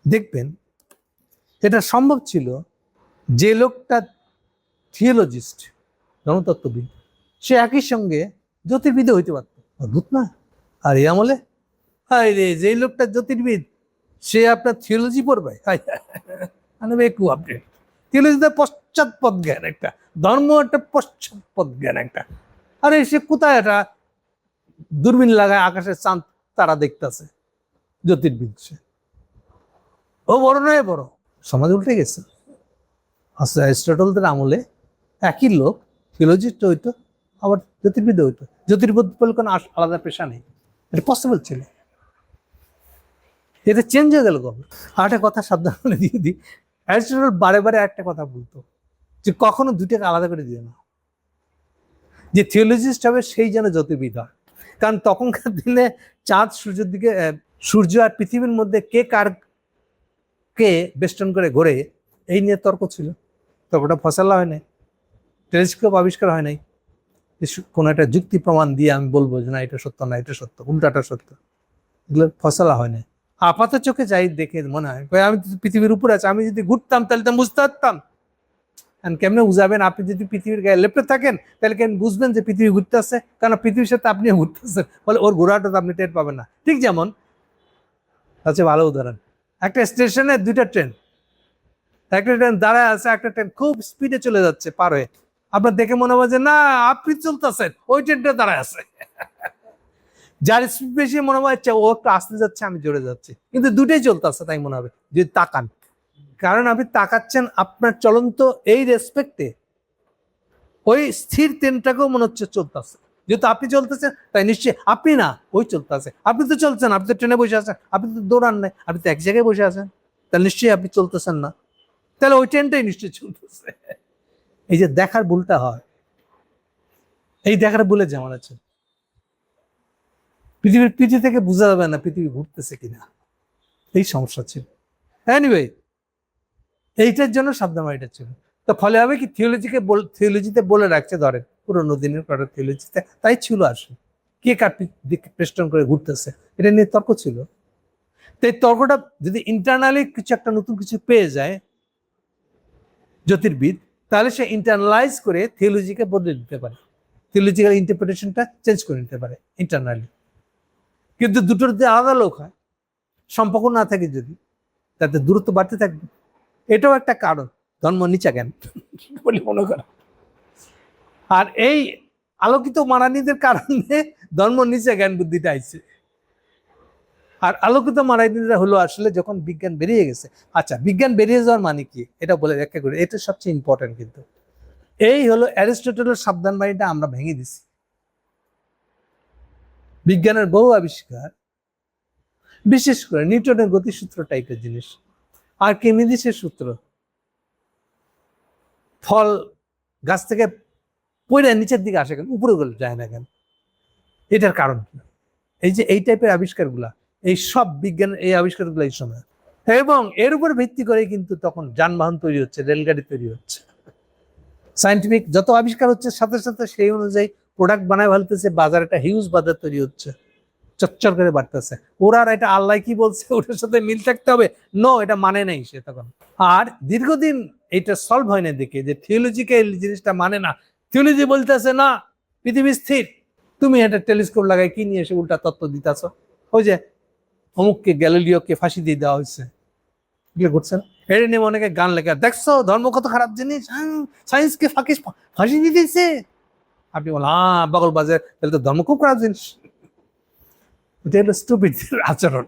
S1: দেখবেন এটা সম্ভব ছিল যে লোকটা থিওলজিস্ট, ধর্মতত্ত্ববিদ, সে একই সঙ্গে জ্যোতির্বিদ হইতে পারত। অদ্ভুত না? আর এই আমলে রে যে লোকটা জ্যোতির্বিদ সে আপনার থিওলজি পড়বে, আপডেট থিওলজিতে পশ্চাৎপদ জ্ঞান একটা, ধর্ম একটা পশ্চাৎপদ জ্ঞান একটা। আরে সে কোথায় একটা দূরবীন লাগায় আকাশের চাঁদ তারা দেখতেছে, জ্যোতির্বিদ সে, ও বড় নয় বড়, সমাজ উল্টে গেছে। আচ্ছা, অ্যারিস্টটলদের আমলে একই লোক থিওলজিস্ট হইতো আবার জ্যোতির্বিদ হইতো, জ্যোতির্বিদ বলে কোনো আলাদা পেশা নেই, এটা পসিবল ছিল। এটা চেঞ্জ হয়ে গেল কবে? আর একটা কথা সাবধান করে দিয়ে দিই, অ্যারিস্টটল বারে বারে একটা কথা বলতো যে কখনো দুটাকে আলাদা করে দিও না, যে থিওলজিস্ট হবে সেই যেন জ্যোতির্বিদ হয়। কারণ তখনকার দিনে চাঁদ সূর্যের দিকে, সূর্য আর পৃথিবীর মধ্যে কে বেষ্টন করে ঘোরে, এই নিয়ে তর্ক ছিল। তর্কটা ফসলা হয় নাই, টেলিস্কোপ আবিষ্কার হয় নাই, কোনো একটা যুক্তি প্রমাণ দিয়ে আমি বলবো যে না এটা সত্য, না এটা সত্য, উল্টাটা সত্য, এগুলো ফসলা হয় না। আপাত চোখে যাই দেখে মনে হয় আমি পৃথিবীর উপরে আছি, আমি যদি ঘুরতাম তাহলে তো বুঝতে পারতাম। কেমনে বুঝাবেন? আপনি যদি পৃথিবীর গায়ে লেপটে থাকেন তাহলে কেন বুঝবেন যে পৃথিবী ঘুরতে আসছে? কারণ পৃথিবীর সাথে আপনিও ঘুরতেছেন, বলে ওর ঘোরাটা তো আপনি টের পাবেন না। ঠিক যেমন হচ্ছে ভালো উদাহরণ, একটা স্টেশনে দুইটা ট্রেন, একটা ট্রেন দাঁড়ায় আছে, একটা ট্রেন খুব স্পিডে চলে যাচ্ছে পার হয়ে, আপনার দেখে মনে হবে যে না আপনি চলতেছেন, ওই ট্রেনটা দাঁড়ায় আছে। যার স্পিড বেশি মনে হয় ও একটু আসতে যাচ্ছে, আমি জোরে যাচ্ছি, কিন্তু দুটোই চলতেছে তাই মনে হবে যদি তাকান। কারণ আপনি তাকাচ্ছেন আপনার চলন্ত এই রেসপেক্টে, ওই স্থির ট্রেনটাকেও মনে হচ্ছে চলতেছে, যেহেতু আপনি চলতেছেন তাই নিশ্চয়ই আপনি না, ওই চলতেছে। আপনি তো চলছেন, আপনি তো ট্রেনে বসে আছেন, আপনি তো দৌড়ান নাই, আপনি তো এক জায়গায় বসে আছেন, তাহলে নিশ্চয়ই আপনি চলতেছেন না, তাহলে ওই ট্রেনটাই নিশ্চয়ই চলতেছে। এই যে দেখার ভুলটা হয়, এই দেখার ভুলে যেমন আছে পৃথিবীর পিঠে থেকে বোঝা যাবে না পৃথিবী ঘুরতেছে কিনা, এই সমস্যা ছিল। এনিওয়ে, এইটার জন্য শব্দমারিটা ছিল। তো ফলে হবে কি, থিওলজিতে বলে রাখছে, ধরেন পুরোনো দিনের কারো থিওলজিতে তাই ছিল, আসলে কে কার দিকে পেস্টন করে ঘুরতেছে এটা নিয়ে তর্ক ছিল। তো এই তর্কটা যদি ইন্টারনালি কিছু একটা নতুন কিছু পেয়ে যায় জ্যোতির্বিদ, তাহলে সে ইন্টারনালাইজ করে থিওলজিকে বদলে দিতে পারে, থিওলজিক্যাল ইন্টারপ্রিটেশনটা চেঞ্জ করে নিতে পারে ইন্টারনালি। কিন্তু দুটোর যে আলাদা লোক হয়, সম্পর্ক না থাকে যদি, তাতে দূরত্ব বাড়তে থাকবে। এটাও একটা কারণ ধর্ম নিচা জ্ঞান বলে মনে করা। আর এই আলোকিত মারানিদের কারণে ধর্ম নিচা জ্ঞান বুদ্ধিটা আইছে। আর আলোকিত মারানিরা হলো আসলে যখন বিজ্ঞান বেরিয়ে গেছে। আচ্ছা, বিজ্ঞান বেরিয়ে যাওয়ার মানে কি এটা বলে ব্যাখ্যা করি, এটা সবচেয়ে ইম্পর্টেন্ট। কিন্তু এই হলো অ্যারিস্টটলের সাবধান বাড়িটা আমরা ভেঙে দিছি। বিজ্ঞানের বহু আবিষ্কার, বিশেষ করে নিউটনের গতিসূত্র টাইপের জিনিস, আর্কিমিডিসের সূত্র, ফল গাছ থেকে পড়ে নিচের দিকে আসে কেন, উপরে যায় না কেন, এটার কারণ কি? এই যে এই টাইপের আবিষ্কারগুলা, এই সব বিজ্ঞানের এই আবিষ্কারগুলো এই সময় এবং এর উপর ভিত্তি করে কিন্তু তখন যানবাহন তৈরি হচ্ছে, রেলগাড়ি তৈরি হচ্ছে। সায়েন্টিফিক যত আবিষ্কার হচ্ছে সাথে সাথে সেই অনুযায়ী প্রোডাক্ট বানায় ফেলতেছে, বাজার একটা হিউজ বাজার তৈরি হচ্ছে, চচ্চর করে বাড়তেছে। ওরা আর এটা আল্লাহ কি বলছে ওটার সাথে মিল থাকতে হবে, নো, এটা মানে নেই সে তখন। আর দীর্ঘদিন এটা সলভ হয় না দেখে যে থিওলজিক্যাল জিনিসটা মানে না, থিওলজি বলতেছে না পৃথিবী স্থির, তুমি একটা টেলিস্কোপ লাগাই কি নিয়ে এসে উল্টা তত্ত্ব দিতেছ। ওই যে অমুককে গ্যালিলিওকে ফাঁসি দিয়ে দেওয়া হয়েছে, এগুলো ঘটছে না? এটা নিয়ে অনেকে গান লেখা, দেখছো ধর্ম কত খারাপ জিনিস, সায়েন্সকে ফাঁসি দিয়ে দিয়েছে। আপনি বলেন বগল বাজে, তাহলে তো ধর্ম খুব খারাপ জিনিস। এটা হলো স্টুপিড আচরণ,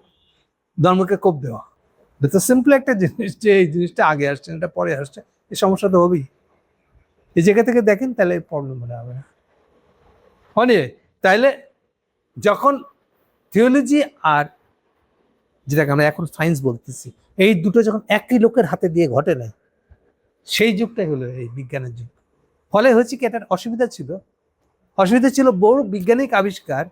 S1: ধর্মকে কোপ দেওয়া। এটা তো সিম্পল একটা জিনিস যে এই জিনিসটা আগে আসছে, এটা পরে আসছে, এই সমস্যা তো হবেই। এই জায়গা থেকে দেখেন তাহলে প্রবলেম মনে হবে না। তাইলে যখন থিওলজি আর যেটাকে আমরা এখন সায়েন্স বলতেছি, এই দুটো যখন একই লোকের হাতে দিয়ে ঘটে না, সেই যুগটাই হলো এই বিজ্ঞানের যুগ। ফলে হয়েছে কি, একটা অসুবিধা ছিল বড় বৈজ্ঞানিক আবিষ্কার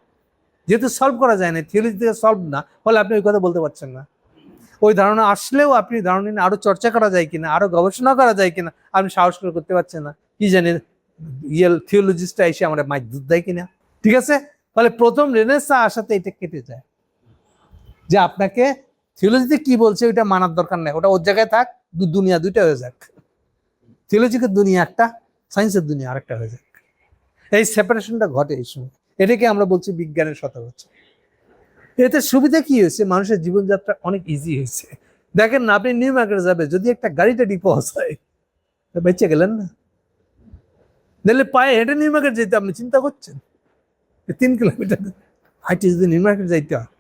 S1: যেহেতু সলভ করা যায় না, থিওলজি থেকে সলভ না, ফলে আপনি ওই কথা বলতে পারছেন না। ওই ধারণা আসলেও আপনি ধারণা নিয়ে আরো চর্চা করা যায় কিনা, আরো গবেষণা করা যায় কিনা, আপনি সাহস করে করতে পারছেন না। কি জানি থিওলজিস্টরা এসে আমরা মাছ দুধ দেয় কিনা। ঠিক আছে, ফলে প্রথম রেনেসাঁ আসাতে এটা কেটে যায় যে আপনাকে থিওলজিতে কি বলছে ওইটা মানার দরকার নেই, ওটা ওর জায়গায় থাক, দুনিয়া দুইটা হয়ে যাক। থিওলজিকের দুনিয়া একটা, সায়েন্সের দুনিয়া আরেকটা হয়ে যাক। এই সেপারেশনটা ঘটে এই সময়, এটাকে আমরা বলছি বিজ্ঞানের শতবর্ষ। এতে সুবিধা কি হয়েছে, মানুষের জীবনযাত্রা অনেক ইজি হয়েছে। দেখেন না, আপনি নিউ মার্কেটে যাবে, যদি একটা গাড়িটা ডিপোজ হয় বেঁচে গেলেন না, নাহলে পায়ে হেঁটে নিউ মার্কেট যেতে আপনি চিন্তা করছেন, 3 কিলোমিটার হাইটে যদি নিউ মার্কেট যাইতে হয়,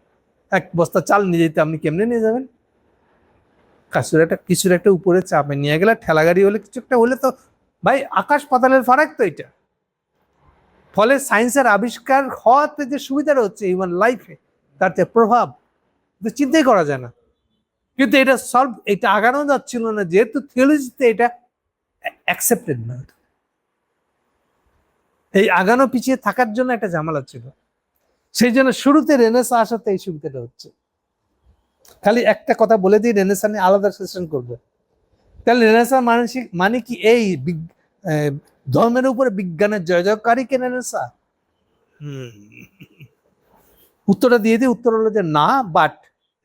S1: এক বস্তা চাল নিয়ে যেতে আপনি কেমনে নিয়ে যাবেন? কিছুর একটা উপরে চাপে নিয়ে গেলে, ঠেলা গাড়ি হলে কিছু একটা হলে তো ভাই আকাশ পাতালের ফারাক তো এটা। ফলে সায়েন্সের আবিষ্কার হওয়াতে যে সুবিধাটা হচ্ছে হিউম্যান লাইফে, তার যে প্রভাব চিন্তাই করা যায় না। কিন্তু এটা এটা আগানো যাচ্ছিল না, যেহেতু থিওলজিতে এটা অ্যাকসেপ্টেড না। এই আগানো পিছিয়ে থাকার জন্য একটা ঝামেলা ছিল, সেই জন্য শুরুতে রেনেসাঁ আসাতে এই সুবিধাটা হচ্ছে। খালি একটা কথা বলে দিই, রেনেসাঁ নিয়ে আলাদা সেশন করবে। তাহলে রেনেসাঁ মানে কি এই ধর্মের উপরে বিজ্ঞানের জয়জয়কারী কে রেনেসাঁ? উত্তরটা দিয়ে দিই, উত্তর হলো যে না, বাট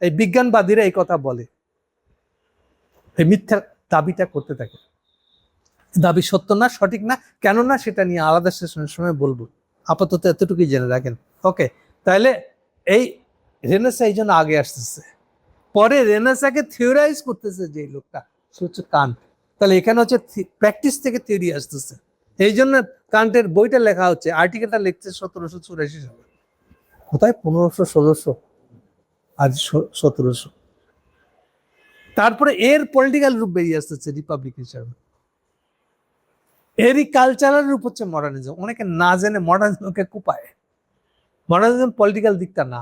S1: এই বিজ্ঞানবাদীরা এই কথা বলে, এই মিথ্যা দাবিটা করতে থাকে। দাবি সত্য না, সঠিক না, কেন না সেটা নিয়ে আলাদা সেশনের সময় বলবো, আপাতত এতটুকুই জেনে রাখেন। ওকে, তাহলে এই রেনেসাঁ এই জন্য আগে আসতেছে। পরে রেনেসাঁকে থিওরাইজ করতেছে যে লোকটা, সে হচ্ছে কান্ট। তাহলে এখানে হচ্ছে প্র্যাকটিস থেকে থিওরি আসতেছে। এই জন্য কান্টের বইটা লেখা হচ্ছে, আর্টিকেলটা লিখছে 1784 সালে, কোথায় 1500-1600, আজ 1700। তারপরে এর পলিটিক্যাল রূপ বেরিয়ে আসতেছে রিপাবলিক হিসাবে। এরই কালচারাল রূপ হচ্ছে মডার্নিজম। অনেকে না জেনে মডার্নিজমকে কুপায়। মডার্নিজম পলিটিক্যাল দিকটা না,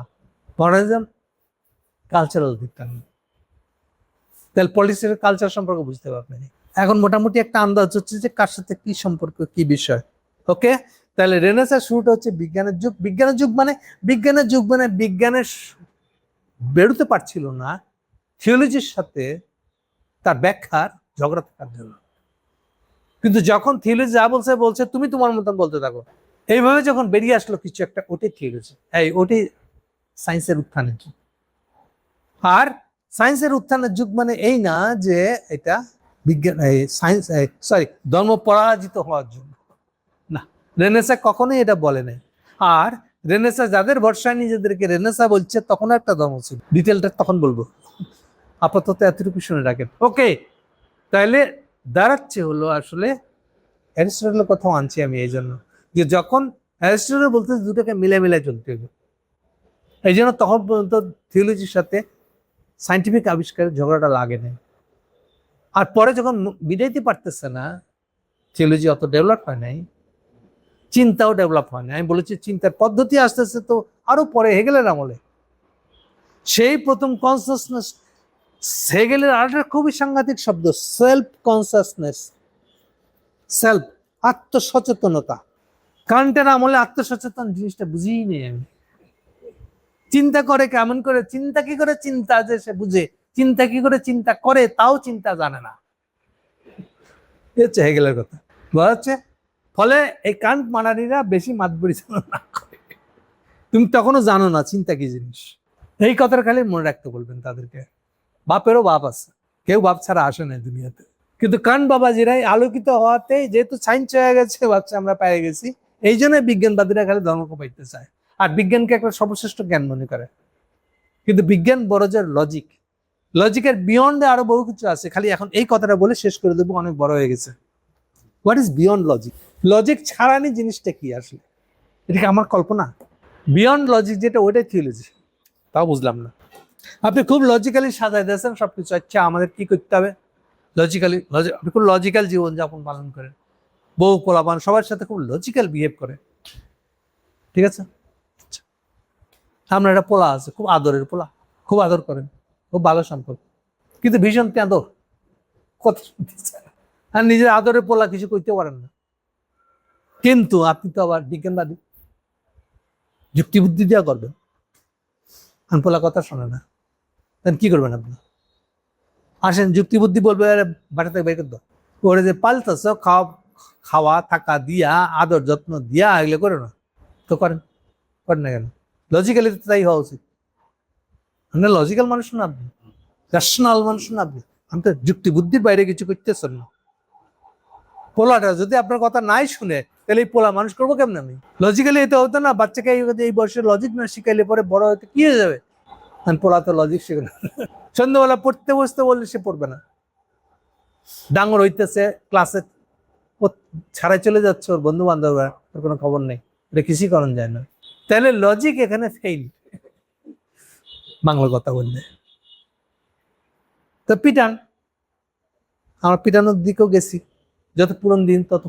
S1: মডার্নিজম কালচারাল দিকটা না। তাহলে পলিটিক্যাল কালচার সম্পর্কে বুঝতে পারবেন। এখন মোটামুটি একটা আন্দাজ হচ্ছে যে কার সাথে কি সম্পর্ক, কি বিষয়। ওকে, তাহলে রেনেসাঁ শুরুটা হচ্ছে বিজ্ঞানের যুগ। বিজ্ঞানের যুগ মানে বিজ্ঞানের বেরোতে পারছিল না থিওলজির সাথে তার ব্যাখ্যার ঝগড়া থাকার জন্য। কিন্তু যখন থিওলজি যা বলছে তুমি তোমার মতন বলতে থাকো, এইভাবে যখন বেরিয়ে আসলো কিছু একটা, ওটাই থিওলজি, ওটাই সায়েন্সের উত্থানের যুগ। আর সায়েন্সের উত্থানের যুগ মানে এই না যে এটা বিজ্ঞান ধর্ম পরাজিত হওয়ার জন্য না, রেনেসাঁ কখনোই এটা বলে নাই। আর রেনেসাঁ যাদের ভরসায় নিজেদেরকে রেনেসাঁ বলছে, তখন একটা ধর্ম ছিল, ডিটেলটা তখন বলবো, আপাতত এতটুকু শুনে রাখেন। ওকে, তাহলে দাঁড়াচ্ছে হলো আসলে অ্যারিস্টটলের কথাও আনছি আমি এই জন্য যে যখন অ্যারিস্টটল বলতে দুটোকে মিলে চলতে হবে, এই জন্য তখন পর্যন্ত থিওলজির সাথে সায়েন্টিফিক আবিষ্কারের ঝগড়াটা লাগে না। আর পরে যখন মিলাইতে পারতেছে না, থিওলজি অত ডেভেলপ হয় নাই, চিন্তাও ডেভেলপ হয় না। আমি বলেছি চিন্তার পদ্ধতি আসতেছে তো আরো পরে, হেগেলের আমলে। সেই প্রথম কনসাসনেস, হেগেলের আরেকটা খুবই সাংঘাতিক শব্দ, সেলফ কনসাসনেস, সেলফ, আত্মসচেতনতা। কান্টের আমলে আত্মসচেতন জিনিসটা বুঝিই নেই আমি। চিন্তা করে কেমন করে, চিন্তা কি করে চিন্তা যে সে বুঝে, চিন্তা কি করে চিন্তা করে তাও চিন্তা জানে না। এ হচ্ছে হেগেলের কথা। বলা হচ্ছে ফলে এই কান্ট মানারিরা বেশি মাত পরিচালনা করে। তুমি তখনও জানো না চিন্তা কি জিনিস। এই কথাটা খালি মনে রাখতে বলবেন তাদেরকে। বাপেরও বাপ আছে, কেউ বাপ ছাড়া আসে না দুনিয়াতে। কিন্তু কান বাবাজিরাই আলোকিত হওয়াতে যেহেতু সায়েন্স হয়ে গেছে, ভাবছে আমরা পেয়ে গেছি, এই জন্য বিজ্ঞানবাদীরা খালি ধর্মকে পাইতে চায় আর বিজ্ঞানকে একটা সর্বশ্রেষ্ঠ জ্ঞান মনে করে। কিন্তু বিজ্ঞান বড় যে লজিক, লজিকের বিয়ন্ডে আরো বহু কিছু আছে। খালি এখন এই কথাটা বলে শেষ করে দেবো, অনেক বড় হয়ে গেছে। What is beyond logic? Logic ছাড়ানি জিনিসটা কি আসলে? এটা কি আমার কল্পনা? বিয়ন্ড লজিক যেটা, ওইটাই থিওলজি। তাও বুঝলাম না। আপনি খুব লজিক্যালি সাজাই দিয়েছেন সবকিছু। আচ্ছা, আমাদের কি করতে হবে? লজিক্যালি, আপনি খুব লজিক্যাল জীবনযাপন পালন করেন, বউ পোলাপান সবার সাথে খুব লজিক্যাল বিহেভ করে, ঠিক আছে। আপনার একটা পোলা আছে, খুব আদরের পোলা, খুব আদর করেন, খুব ভালো সম্পর্ক, কিন্তু ভীষণ তেঁদর, কথা শুনতে চায় না। আর নিজের আদরের পোলা কিছু করতে পারেন না। কিন্তু আপনি তো আবার বিজ্ঞানবাদী, যুক্তি বুদ্ধি দেওয়া করবেন, আর পোলা কথা শোনে না, তাহলে কি করবেন আপনি? আসেন যুক্তি বুদ্ধি বলবে, বাসা থেকে বের করে দাও, ওরে যে পাল্টাছ, খাওয়া থাকা দিয়া, আদর যত্ন দিয়া, এগুলো করে না তো করেন না কেন? লজিক্যালি তাই হওয়া উচিত। আপনার লজিক্যাল মানুষ না আপনি, রেশনাল মানুষ না আপনি, আমি তো যুক্তি বুদ্ধির বাইরে কিছু করতেছেন না। পোলাটা যদি আপনার কথা নাই শুনে, তাহলে এই পোলা মানুষ করবো কেমন? আমি লজিক্যালি এটা হতো না, বাচ্চাকে এই বয়সে লজিক না শিখাইলে পরে বড় হয়তো কি হয়ে যাবে? পোলা তো লজিক শিখে না। সন্ধ্যাবেলা পড়তে বসতে বললে সে পড়বে না, ডাঙর হইতেছে, ক্লাসে ছাড়াই চলে যাচ্ছে, ওর বন্ধু বান্ধবরা, ওর কোনো খবর নেই, এটা কিছুই করানো যায় না। তাহলে লজিক এখানে ফেইল, বাংলা কথা বললে। তো পিটান, আমার পিটানোর দিকেও গেছি, যত পুরন দিন তত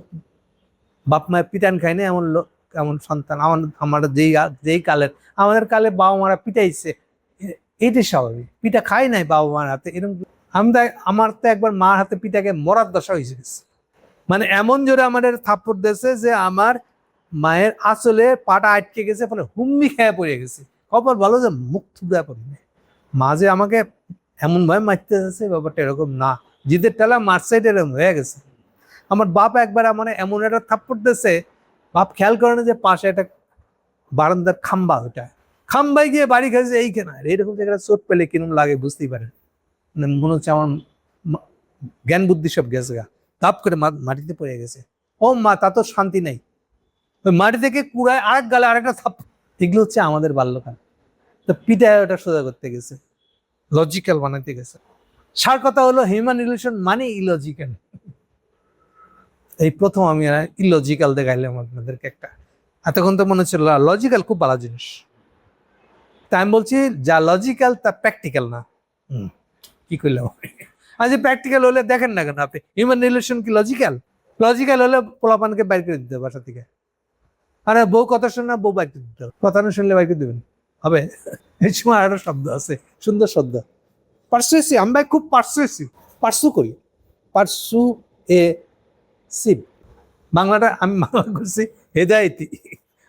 S1: বাপ মায়ের পিটান খায়নি এমন সন্তান আমার যেই কালের, আমাদের কালে বাবা মারা পিটাইছে, এটাই স্বাভাবিক। পিটা খাই নাই বাবা মার হাতে, এরকম আমার তো একবার মার হাতে পিটাকে মরার দশা হয়েছে গেছে। মানে এমন জোরে আমাদের থাপ্পড় দিয়েছে যে আমার মায়ের আঁচলে পাটা আটকে গেছে, ফলে হুম্মি খেয়ে পড়ে গেছে। খবর ভালো যে মুখ থুবড়ে পড়িনি। মা যে আমাকে এমন ভাবে মারতে যাচ্ছে, ব্যাপারটা এরকম না, জিদের টেলা মারসাইড এরকম হয়ে গেছে। আমার বাপ একবার আমার এমন একটা থাপ্পড় দিয়েছে, বাপ খেয়াল করে না যে পাশে একটা বারান্দার খাম্বা, ওটা খাম্বায় গিয়ে বাড়ি খেয়েছে। এইখানে এইরকম জায়গায় চোট পেলে কিরম লাগে বুঝতেই পারেন। মনে হচ্ছে আমার জ্ঞান বুদ্ধি সব গেছে গা, তাপ করে মাটিতে পড়ে গেছে। ও মা, তা তো শান্তি নেই, ওই মাটি থেকে কুড়ায় আরেক গালে আরেকটা থাপ। এগুলো হচ্ছে আমাদের বাল্যকাল। তো পিটায় ওটা সোজা করতে গেছে, লজিক্যাল বানাইতে গেছে। সার কথা হলো হিউম্যান রিলেশন মানে ইলজিক্যাল। এই প্রথম আমি ইলজিক্যাল দেখাইলাম আপনাদেরকে একটা। এতক্ষণ তো মনে হচ্ছিল লজিক্যাল খুব ভালো জিনিস, তাই আমি বলছি যা লজিক্যাল তা প্র্যাকটিক্যাল না। কি করলাম? আজ প্র্যাকটিক্যাল হলে দেখেন না কেন আপনি, হিউম্যান রিলেশন কি লজিক্যাল? লজিক্যাল হলে পোলাপানকে বাইর করে দিতে হবে বাসা থেকে। আরে বউ কথা শুনে না, বউ বাইর করে দিতে হবে, কথা না শুনলে বাইর করে দেবেন হবে? এই সময় আরো শব্দ আছে, সুন্দর শব্দ, পার্সুয়েসিভ। আমি ভাই খুব পার্সুয়েসিভ, পার্সু করি, পার্সু এ সিভ। বাংলাটা আমি বাংলা করছি হেদায়েতি।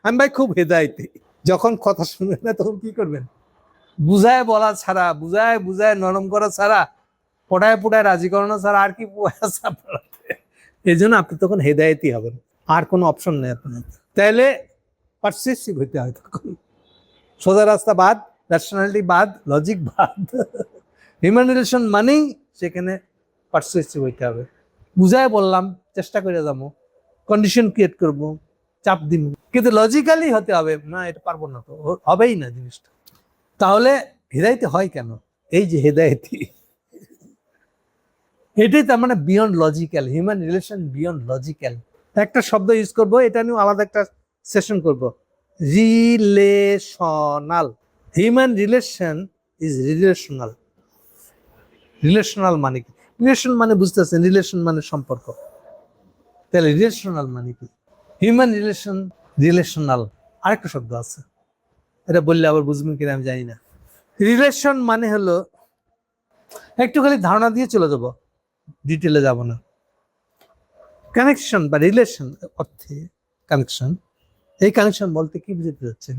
S1: আমি ভাই খুব হেদায়েতি। যখন কথা শুনবেন না তখন কি করবেন? বুঝায় বলা ছাড়া, বুঝায় নরম করা ছাড়া, পড়ায় রাজি করানো ছাড়া আর কি আছে আপনার? এই জন্য আপনি তখন হেদায়েতি হবেন, আর কোনো অপশন নেই আপনার। তাইলে পারসুয়েসিভ হইতে হয় তখন। সোজা রাস্তা বাদ, রেশনালিটি বাদ, লজিক বাদ। হিউম্যান রিলেশন মানেই সেখানে পারসুয়েসিভ হইতে হবে। বুঝায় বললাম, চেষ্টা করে যাবো, কন্ডিশন ক্রিয়েট করবো, চাপ দিব, কিন্তু লজিক্যালি হতে হবে না, এটা পারবো না, তো হবেই না জিনিসটা। তাহলে হেদায়েতি হয় কেন? এই যে হেদায়েতি, এটাই তার মানে beyond logical, human relation beyond logical. একটা শব্দ ইউজ করবো, এটা নিয়ে আলাদা একটা সেশন করব, relational. Human relation is relational. Relational মানে কি? রিলেশন মানে বুঝতেছেন, রিলেশন মানে সম্পর্ক। তাহলে রিলেশনাল মানে কি? Human relation relational. আরেকটা শব্দ আছে, এটা বললে আবার বুঝবেন কিনা আমি জানি না। রিলেশন মানে হলো, একটু খালি ধারণা দিয়ে চলে যাবো, ডিটেলে যাব না। কানেকশন বা রিলেশন অর্থে কানেকশন, এই কানেকশন বলতে কি বুঝতে যাচ্ছেন?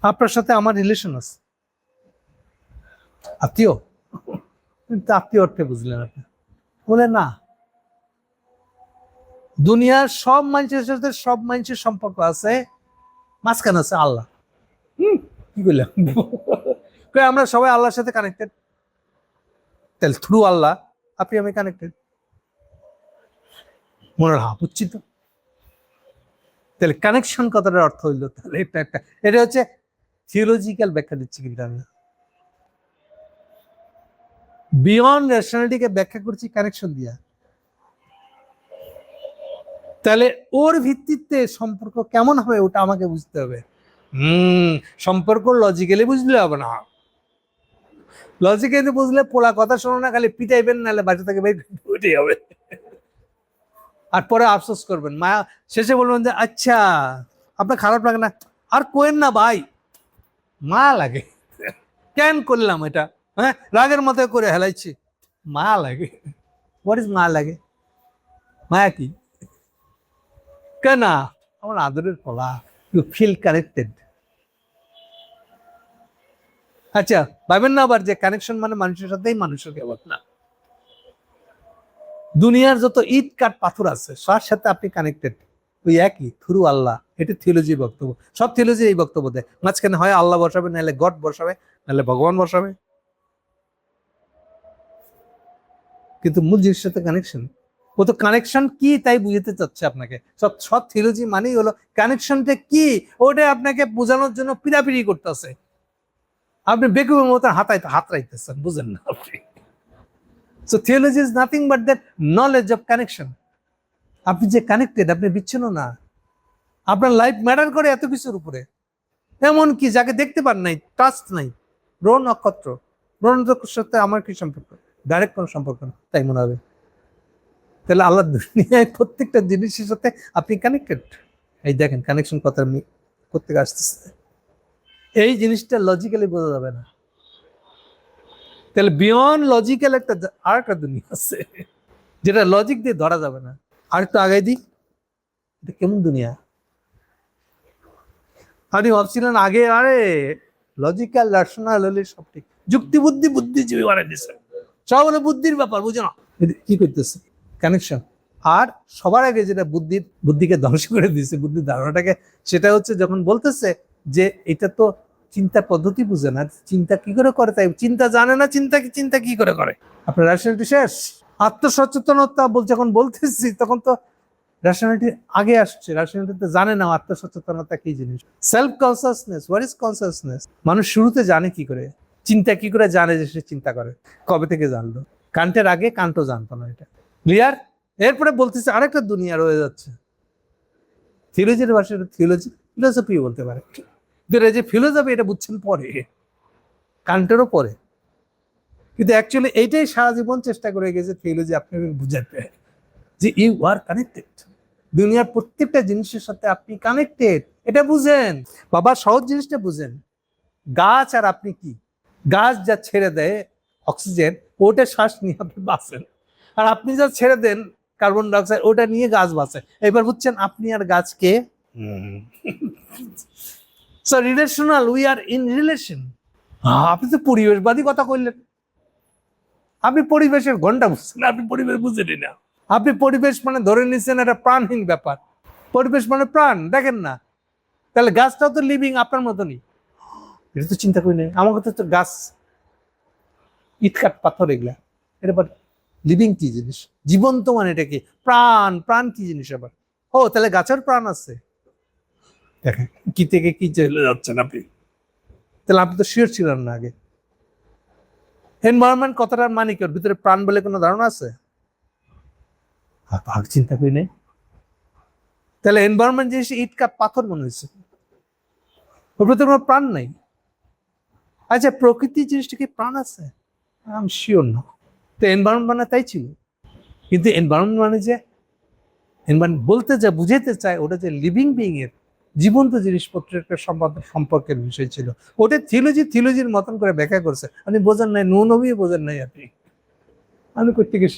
S1: আপনার সাথে আমার রিলেশন আছে, আত্মীয়, কিন্তু আত্মীয় অর্থে বুঝলেন আপনি? বলে না, দুনিয়ার সব মানুষের সাথে সব মানুষের সম্পর্ক আছে, মাঝখানে আছে আল্লাহ। কি করলাম? আমরা সবাই আল্লাহর সাথে কানেক্টেড, তাহলে থ্রু আল্লাহ আপনি আমি কানেক্টেড। মনে হয় বুঝছি তো। তাহলে কানেকশন কথাটার অর্থ হইলো, তাহলে এটা হচ্ছে থিওলজিক্যাল ব্যাখ্যা দিচ্ছি, কিন্তু আমি বিয়ন্ড রেশনালিটিকে ব্যাখ্যা করছি কানেকশন দিয়া। তাহলে ওর ভিত্তিতে সম্পর্ক কেমন হবে ওটা আমাকে বুঝতে হবে। সম্পর্ক লজিক্যালি বুঝলে হবে না। লজিক্যালি বুঝলে পোলা কথা শোনো না, খালি পিটাইবেন, নাহলে বাড়ি থেকে ওইটাই হবে। আর পরে আফসোস করবেন, মায়া শেষে বলবেন যে আচ্ছা আপনার খারাপ লাগে না, আর কোয়েন না ভাই, মায়া লাগে, কেন করলাম এটা, হ্যাঁ রাগের মতো করে হেলাইছি, মায়া লাগে। হোয়াট ইজ মায়া লাগে? মায়া কি? কেন আমার আদরের পোলা, ইউ ফিল কানেক্টেড। আচ্ছা ভাবেন না আবার যে কানেকশন মানে মানুষের সাথেই মানুষের কেবল না, দুনিয়ার যত ইট কাঠ পাথর আছে তার সাথে আপনি কানেক্টেড, ওই একই থ্রু আল্লাহ। এটা থিওলজির বক্তব্য, সব থিওলজি এই বক্তব্য দেয়। মাঝখানে হয় আল্লাহ বসাবে, নাহলে গড বসাবে, নাহলে ভগবান বসাবে, কিন্তু মূল জিনিসের সাথে কানেকশন। ও তো কানেকশন কি তাই বুঝতে চাচ্ছে আপনাকে। সব সব থিওলজি মানেই হলো কানেকশনটা কি, ওটা আপনাকে বোঝানোর জন্য পিড়াপিড়ি করতেছে। আপনি বেকুবের মতো হাত রাইতেছেন, বুঝেন না আপনি। So theology is nothing but that knowledge of connection. আপনি যে কানেক্টেড, আপনি বিচ্ছিন্ন না। আপনার লাইফ ম্যাটার করে এত কিছুর উপরে, এমন কি যাকে দেখতে পান নাই, ট্রাস্ট নাই, গ্রহ নক্ষত্র, গ্রহ নক্ষত্রের সাথে আমার কি সম্পর্ক? ডাইরেক্ট কোনো সম্পর্ক না, তাই মনে হবে। তাহলে আল্লাহ দুনিয়ায় প্রত্যেকটা জিনিসের সাথে আপনি কানেক্টেড। এই দেখেন কানেকশন কথা আমি করতে আসতেছে, এই জিনিসটা লজিক্যালি বোঝা যাবে না। তাহলে বিয়ন্ড লজিক্যাল আর একটা দুনিয়া আছে, যেটা লজিক দিয়ে ধরা যাবে না। আর একটু আগাই দিই, এটা কেমন দুনিয়া? আপনি ভাবছিলেন আগে আরে লজিক্যাল রেশনাল হলে সব ঠিক, যুক্তি বুদ্ধি বুদ্ধিজীবী বানাই দিচ্ছে, সব হলো বুদ্ধির ব্যাপার, বুঝো না কি করতেছে কানেকশন। আর সবার আগে যেটা বুদ্ধিকে ধ্বংস করে দিয়েছে, বুদ্ধির ধারণাটাকে, সেটা হচ্ছে যখন বলতেছে যে এটা তো চিন্তার পদ্ধতি বুঝে না, চিন্তা কি করে করে, তাই চিন্তা জানে না, চিন্তা কি করে করে। আপনার রেশনালিটি শেষ। আত্মসচেতনতা যখন বলতেছি তখন তো রেশনালিটি আগে আসছে। রেশনালিটি জানে না আত্মসচেতনতা কি জিনিস। Self consciousness, what is consciousness? মানুষ শুরুতে জানে কি করে, চিন্তা কি করে জানে যে সে চিন্তা করে, কবে থেকে জানলো? কান্টের আগে কান্টও জানতো না, এটা ক্লিয়ার। এরপরে বলতেছে আরেকটা দুনিয়া রয়ে যাচ্ছে, থিওলজির ভাষায় ফিলোসফি বলতে পারে, যে ফিলোসফি এটা বুঝছেন পরে, কান্টেরও পরে, কিন্তু অ্যাকচুয়ালি এইটাই সারা জীবন চেষ্টা করে গেছে থিওলজি আপনাকে বুঝাতে, যে ইউ আর কানেক্টেড, দুনিয়ার প্রত্যেকটা জিনিসের সাথে আপনি কানেক্টেড। এটা বুঝেন বাবা, সহজ জিনিসটা বুঝেন। গাছ আর আপনি কি, গাছ যা ছেড়ে দেয় অক্সিজেন, ওটা শ্বাস নিয়ে আপনি বাঁচেন, আর আপনি যা ছেড়ে দেন কার্বন ডাইঅক্সাইড, ওটা নিয়ে গাছ বাঁচে। এবার বুঝছেন আপনি আর গাছকে। So relational, we are in relation. আপনি তো পরিবেশবাদী কথা কইলেন, আপনি পরিবেশের ঘন্টা বুঝছেন, আপনি পরিবেশ বুঝেনি না। আপনি পরিবেশ মানে ধরে নিচ্ছেন একটা প্রাণহীন ব্যাপার, পরিবেশ মানে প্রাণ, দেখেন না? তাহলে গাছটাও তো লিভিং আপনার মতনই, এটা তো চিন্তা করি নাই। আমার কথা তো গাছ ইটকাট পাথর এগুলা, এটা লিভিং কি জিনিস, জীবন্ত মানে এটা কি? প্রাণ কি জিনিস আবার? ও তাহলে গাছের প্রাণ আছে। দেখেন কি থেকে কি চলে যাচ্ছেন আপনি। তাহলে আপনি তো শিওর ছিলেন না আগে। এনভায়রনমেন্ট কথাটার মানে কি, ওর ভিতরে প্রাণ বলে কোনো ধারণা আছে? ভাগ চিন্তা করি নেই। তাহলে এনভায়রনমেন্ট জিনিস ইটকাট পাথর মনে হয়েছে, ওর ভিতরে কোনো প্রাণ নাই। আচ্ছা প্রকৃতি জিনিসটা কি প্রাণ আছে? আমি শিওর না। তো এনভায়রনমেন্ট মানে তাই ছিল, কিন্তু এনভায়রনমেন্ট মানে যে এনভায়রনমেন্ট বলতে যা বুঝাইতে চায়, ওটা যে লিভিং বিং এর জীবন্ত জিনিসপত্রের একটা সম্পর্কের বিষয় ছিল। ওটা থিওলজির মতন করে ব্যাখ্যা করছে, আপনি বোঝেন নাই, নবী বোঝেন নাই আপনি কোথা থেকে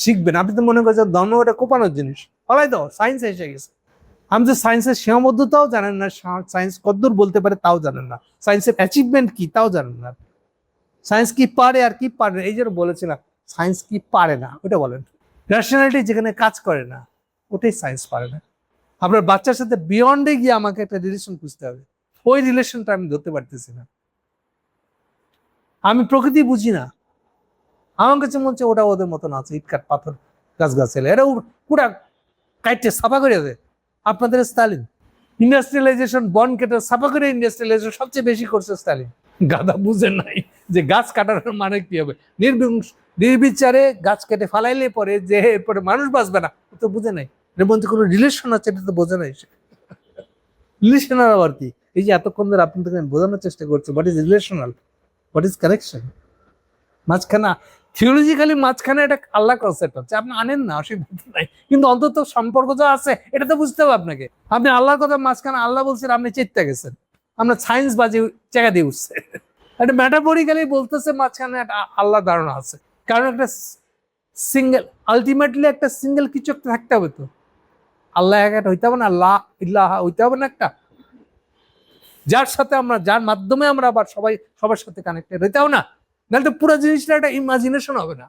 S1: শিখবেন? আপনি তো মনে করছেন ধর্ম ওটা কোপানোর জিনিস, ফলাই দাও, সায়েন্স এসে গেছে। আমি তো সায়েন্সের সীমাবদ্ধতাও জানেন না, সায়েন্স কতদূর বলতে পারে তাও জানেন না, সায়েন্সের অ্যাচিভমেন্ট কি তাও জানেন না। সায়েন্স কি পারে আর কি পারে না, এই জন্য বলেছিলাম সায়েন্স কি পারে না ওটা বলেন। রেশনালিটি যেখানে কাজ করে না ওটাই সায়েন্স পারে না। আপনার বাচ্চার সাথে বিয়ন্ডে গিয়ে আমাকে একটা রিলেশন খুঁজতে হবে, ওই রিলেশনটা আমি ধরতে পারতেছি না। আমি প্রকৃতি বুঝি না, আমার কাছে মনে হচ্ছে ওটা ওদের মতন আছে, ইটকাট পাথর গাছ গাছালি, এরা পুরা কাইটে সাফা করে দেয়। আপনাদের স্টালিন ইন্ডাস্ট্রিয়ালাইজেশন বন কেটে সাফা করে ইন্ডাস্ট্রিয়ালাইজেশন সবচেয়ে বেশি করছে স্টালিন। গাদা বুঝে নাই যে গাছ কাটানোর মানে কি হবে, নির্বিচারে গাছ কেটে ফালাইলে পরে যে এরপরে মানুষ বাঁচবে না, ও তো বুঝে নাই এর মধ্যে কোনো রিলেশন আছে, এটা তো বোঝে নাই সে। রিলেশনাল আবার কি, এই যে এতক্ষণ ধরে আপনি বোঝানোর চেষ্টা করছে what is relational, what is connection. মাঝখানে থিওলজিক্যালি মাঝখানে একটা আল্লাহ কনসেপ্ট হচ্ছে, আপনি আনেন না, অসুবিধা নাই, কিন্তু অন্তত সম্পর্ক যা আছে এটা তো বুঝতে হবে আপনাকে। আপনি আল্লাহর কথা মাঝখানে আল্লাহ বলছেন, আপনি চেতে গেছেন, আমরা সায়েন্স বাজে জায়গা দিয়ে উঠছে। একটা ম্যাটাফরিক্যালি বলতেছে মাঝখানে একটা আল্লাহ ধারণা আছে, কারণ একটা সিঙ্গেল আলটিমেটলি একটা সিঙ্গেল কিছু একটা থাকতে হবে তো, আল্লাহ একটা হইতে হবে না, আল্লাহ ইল্লাহ হইতে হবে না একটা, যার সাথে আমরা, যার মাধ্যমে আমরা আবার সবাই সবার সাথে কানেক্টেড হইতে হবে না, নাহলে তো পুরো জিনিসটা একটা ইমাজিনেশন হবে না।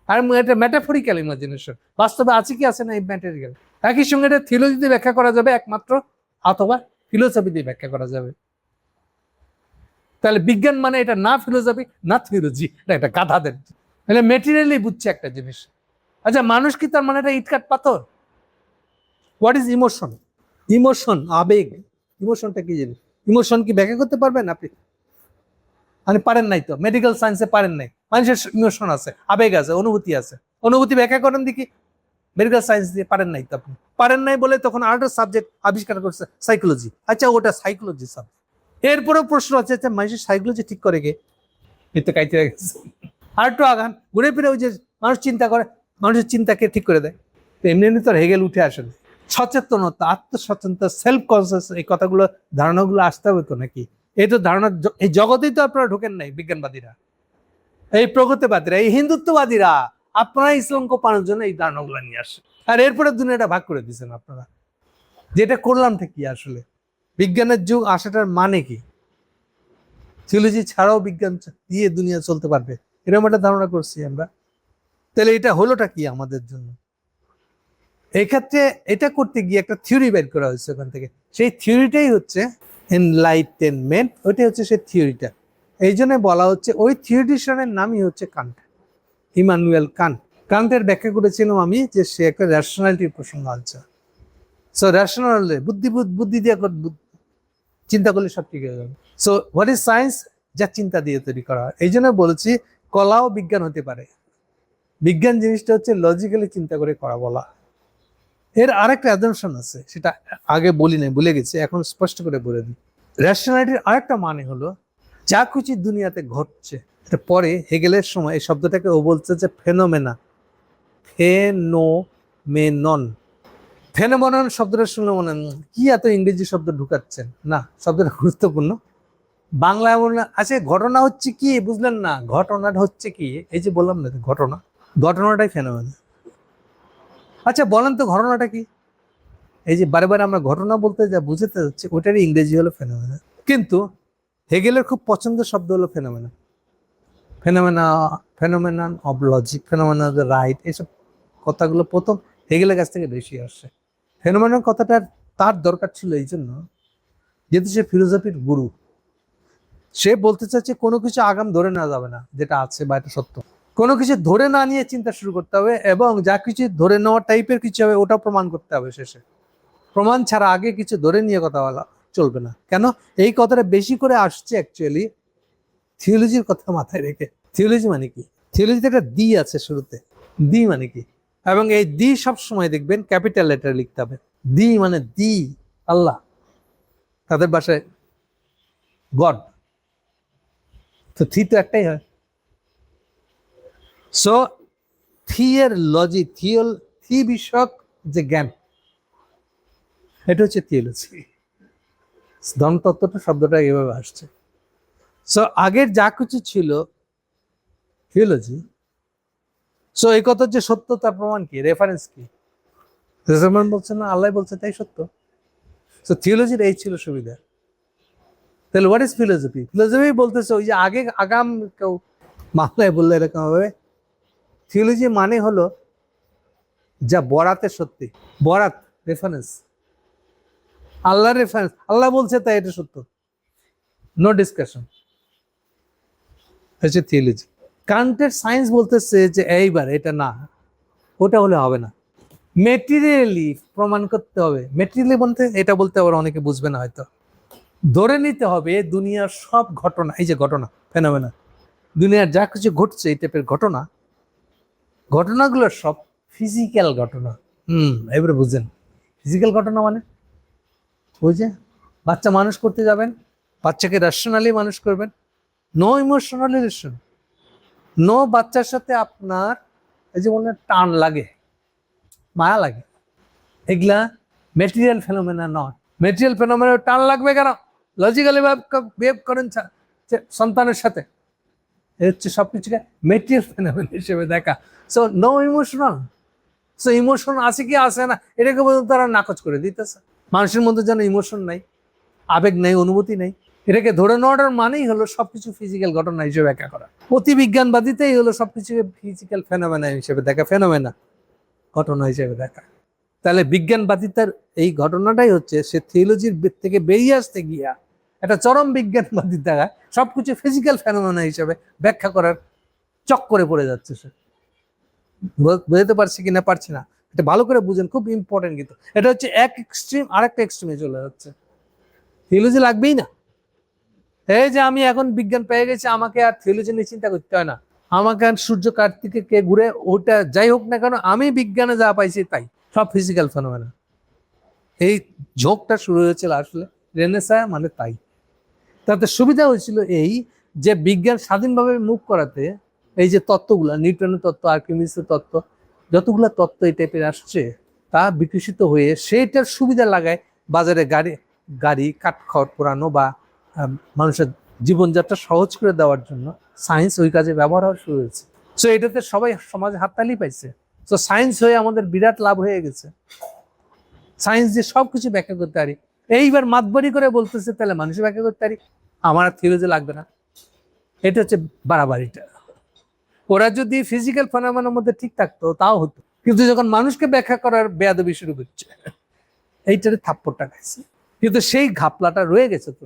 S1: আর এটা ম্যাটাফরিক্যাল ইমাজিনেশন, বাস্তবে আছে কি আছে না এই ম্যাটেরিয়াল। একই সঙ্গে এটা থিওলজিতে ব্যাখ্যা করা যাবে একমাত্র, অথবা ফিলোসফি দিয়ে ব্যাখ্যা করা যাবে। তাহলে বিজ্ঞান মানে এটা না ফিলোসফি না থিওলজি, এটা একটা গাধাদের, তাহলে মেটেরিয়ালি বুঝছে একটা জিনিস। আচ্ছা মানুষ কি তার মানে এটা ইটকাট পাথর? What is emotion? ইমোশন আবেগ, ইমোশনটা কি জিনিস? ইমোশন কি ব্যাখ্যা করতে পারবেন আপনি? মানে পারেন নাই তো, মেডিকেল সায়েন্সে পারেন নাই। মানুষের ইমোশন আছে, আবেগ আছে, অনুভূতি আছে, অনুভূতি ব্যাখ্যা করেন দেখি মেডিকেল সায়েন্স দিয়ে, পারেন নাই তো আপনি। পারেন নাই বলে তখন আরেকটা সাবজেক্ট আবিষ্কার করছে সাইকোলজি। আচ্ছা ওটা সাইকোলজি সাবজেক্ট, এরপরেও প্রশ্ন আছে আচ্ছা মানুষের সাইকোলজি ঠিক করে গে, এই তো কাইতে গেছে। আর একটু আগান, ঘুরে ফিরে ওই যে মানুষ চিন্তা করে, মানুষের চিন্তাকে ঠিক করে দেয়। তো এমনি এমনি তো হেগেল উঠে আসেন। সচেতনতা, আত্মসচেতনতা, সেলফ কনসিয়াস, এই কথাগুলো ধারণাগুলো আসতে হবে তো নাকি? এই তো ধারণা, এই জগতেই তো আপনারা ঢোকেন নাই বিজ্ঞানবাদীরা, এই প্রগতিবাদীরা, এই হিন্দুত্ববাদীরা, আপনারা ইসলাম কোপানোর জন্য এই ধারণাগুলো নিয়ে আসে, আর এরপরে দুনিয়াটা ভাগ করে দিচ্ছেন আপনারা। যেটা করলাম ঠিক কি আসলে, বিজ্ঞানের যুগ আসাটার মানে কি? থিওলজি ছাড়াও বিজ্ঞান দিয়ে দুনিয়া চলতে পারবে, এরকম একটা ধারণা করছি আমরা। তাহলে এটা হলোটা কি আমাদের জন্য? এক্ষেত্রে এটা করতে গিয়ে একটা থিওরি বের করা হয়েছে ওখান থেকে, সেই থিওরিটাই হচ্ছে এনলাইটেনমেন্ট, ওইটাই হচ্ছে সেই থিওরিটা। এই জন্য বলা হচ্ছে ওই থিওরিটিশনের নামই হচ্ছে কান্ট, ইমানুয়েল কান্ট। কান্টের ব্যাখ্যা করেছিলাম আমি যে সে একটা রেশনালিটির প্রসঙ্গ আনছে। সো রেশনাল বুদ্ধি দিয়ে চিন্তা করলে সব ঠিক হয়ে যাবে। So what is science? যা চিন্তা দিয়ে তৈরি করা হয়। এই জন্য বলেছি কলাও বিজ্ঞান হতে পারে। বিজ্ঞান জিনিসটা হচ্ছে লজিক্যালি চিন্তা করে করা বলা। এর আরেকটা অ্যাজাম্পশন আছে, সেটা আগে বলি নাই, ভুলে গেছি, এখন স্পষ্ট করে বলে দিই। রেশনালিটির আরেকটা মানে হলো যা কিছু দুনিয়াতে ঘটছে, এটা পরে হেগেলের সময় এই শব্দটাকে ও বলছে যে ফেনোমেনা, ফেনোমেনন। ফেনোমেনন শব্দটা শুনলে মনে কি এত ইংরেজি শব্দ ঢুকাচ্ছেন, না শব্দটা গুরুত্বপূর্ণ। বাংলায় বললেন আচ্ছা ঘটনা হচ্ছে কি, বুঝলেন না, ঘটনাটা হচ্ছে কি, এই যে বললাম না ঘটনা, ঘটনাটাই ফেনোমেনা। আচ্ছা বলেন তো ঘটনাটা কি? এই যে বারে বারে আমরা ঘটনা বলতে যা বুঝতে যাচ্ছি ওটারই ইংরেজি হলো ফেনোমেনা। কিন্তু হেগেলের খুব পছন্দের শব্দ হলো phenomena, phenomena, phenomenon of logic, phenomena of the right, এইসব কথাগুলো প্রথম হেগেলের কাছ থেকে বেশি আসছে। ফেনোমেনন কথাটা তার দরকার ছিল এই জন্য, যেহেতু সে ফিলোসফির গুরু, সে বলতে চাচ্ছে কোনো কিছু আগাম ধরে নেওয়া যাবে না, যেটা আছে বা এটা সত্য, কোনো কিছু ধরে না নিয়ে চিন্তা শুরু করতে হবে, এবং যা কিছু ধরে নেওয়া টাইপের কিছু হবে ওটা প্রমাণ করতে হবে শেষে। প্রমাণ ছাড়া আগে কিছু ধরে নিয়ে কথা বলা চলবে না। কেন এই কথাটা বেশি করে আসছে অ্যাকচুয়ালি থিওলজির কথা মাথায় রেখে। থিওলজি মানে কি? থিওলজিতে একটা দি আছে শুরুতে, দি মানে কি, এবং এই দি সব সময় দেখবেন ক্যাপিটাল লেটার লিখতে হবে। দি মানে দি আল্লাহ, তাদের ভাষায় গড, তো থি তো একটাই হয়। সো থি এর লজিক, থি বিষয়ক যে জ্ঞান, এটা হচ্ছে থিওলজি। ধর্মতত্ত্বটা শব্দটা এভাবে আসছে। সো আগের যা কিছু ছিল থিওলজি, সো এই কথা যে সত্য তার প্রমাণ কি, রেফারেন্স কি? বলছে না, আল্লাহ বলছে তাই সত্য। সো থিওলজির এই ছিল সুবিধা। তাহলে হোয়াট ইজ ফিলোসফি? ফিলোসফি বলতেছে ওই যে আগে আগাম কেউ মামলায় বললে এরকম হবে, থিওলজি মানে হলো যা বরাতে সত্যি, বরাত রেফারেন্স, আল্লাহর রেফারেন্স, আল্লাহ বলছে তাই এটা সত্য, নো ডিসকাশন, হচ্ছে থিওলজি। কান্টের সায়েন্স বলতেছে যে এইবার এটা না, ওটা হলে হবে না, মেটেরিয়ালি প্রমাণ করতে হবে। মেটেরিয়ালি বলতে এটা বলতে আবার অনেকে বুঝবে না হয়তো, ধরে নিতে হবে দুনিয়ার সব ঘটনা, এই যে ঘটনা ফেনোমেনা, দুনিয়ার যা কিছু ঘটছে এই টাইপের ঘটনা, ঘটনাগুলো সব ফিজিক্যাল ঘটনা। এবারে বুঝছেন ফিজিক্যাল ঘটনা মানে? ওই যে বাচ্চা মানুষ করতে যাবেন, বাচ্চাকে রেশনালি মানুষ করবেন, নো ইমোশনাল রিলেশন, নো বাচ্চার সাথে আপনার এই যে বললেন টান লাগে, মায়া লাগে, এগুলা মেটেরিয়াল ফেনোমেনা নয়। মেটেরিয়াল ফেনোমেনা টান লাগবে কেন? লজিক্যালি বিহেভ করেন সন্তানের সাথে, এ হচ্ছে সবকিছুকে মেটেরিয়াল ফেনোমেনা হিসেবে দেখা। So no emotional, so emotion আছে কি আসে না এটাকে বলতে তারা নাকচ করে দিতেছে। মানুষের মধ্যে যেন ইমোশন নাই, আবেগ নাই, অনুভূতি নাই, এটাকে ধরে নেওয়ার মানেই হলো সবকিছু ফিজিক্যাল ঘটনা হিসেবে ব্যাখ্যা করা। অতি বিজ্ঞানবাদীতেই হলো সবকিছুকে ফিজিক্যাল ফেনোমেনা হিসেবে দেখা, ফেনোমেনা ঘটনা হিসেবে দেখা। তাহলে বিজ্ঞানবাদিতার এই ঘটনাটাই হচ্ছে সে থিওলজির থেকে বেরিয়ে আসতে গিয়া একটা চরম বিজ্ঞানবাদী দেখা সবকিছু ফিজিক্যাল ফেনোমেনা হিসেবে ব্যাখ্যা করার চক্করে পড়ে যাচ্ছে। সে বুঝতে পারছি কিনা পারছি না, এটা ভালো করে বুঝেন, খুব ইম্পর্টেন্ট। কিন্তু এটা হচ্ছে এক এক্সট্রিম আরেকটা এক্সট্রিমে চলে যাচ্ছে, থিওলজি লাগবেই না। এই যে আমি এখন বিজ্ঞান পেয়ে গেছি, আমাকে আর থিওলজি নিয়ে চিন্তা করতে হয় না, আমাকে আর সূর্য কার্তিকে কে ঘুরে ওটা যাই হোক না কেন, আমি বিজ্ঞানে যা পাইছি তাই সব ফিজিক্যাল ফেনোমেনা। এই ঝোঁকটা শুরু হয়েছিল আসলে রেনেসাঁ মানে তাই। তাতে সুবিধা হয়েছিল এই যে বিজ্ঞান স্বাধীনভাবে মুভ করাতে এই যে তত্ত্বগুলা, নিউটনের তত্ত্ব, আর্কিমিডিসের তত্ত্ব, যতগুলা তত্ত্ব এই টাইপের আসছে তা বিকশিত হয়ে সেইটার সুবিধা লাগায় বাজারে গাড়ি কাঠখড় পোড়ানো বা মানুষের জীবনযাত্রা সহজ করে দেওয়ার জন্য সায়েন্স ওই কাজে ব্যবহার হওয়া শুরু হয়েছে। সো এটাতে সবাই সমাজে হাততালি পাইছে। সো সায়েন্স হয়ে আমাদের বিরাট লাভ হয়ে গেছে, সায়েন্স দিয়ে সবকিছু ব্যাখ্যা করতে পারি। এইবার মাতবাড়ি করে বলতেছে তাহলে মানুষের ব্যাখ্যা করতে পারি, আমার আর থিওলজি লাগবে না। এটা হচ্ছে বাড়াবাড়িটা। ওরা যদি ফিজিক্যাল ফেনোমেনার মধ্যে ঠিক থাকতো তাও হতো, কিন্তু যখন মানুষকে ব্যাখ্যা করার বেয়াদবি শুরু করছে, এইটারে থাপ্পড়টা খাইছে। কিন্তু সেই ঘাপলাটা রয়ে গেছে তো।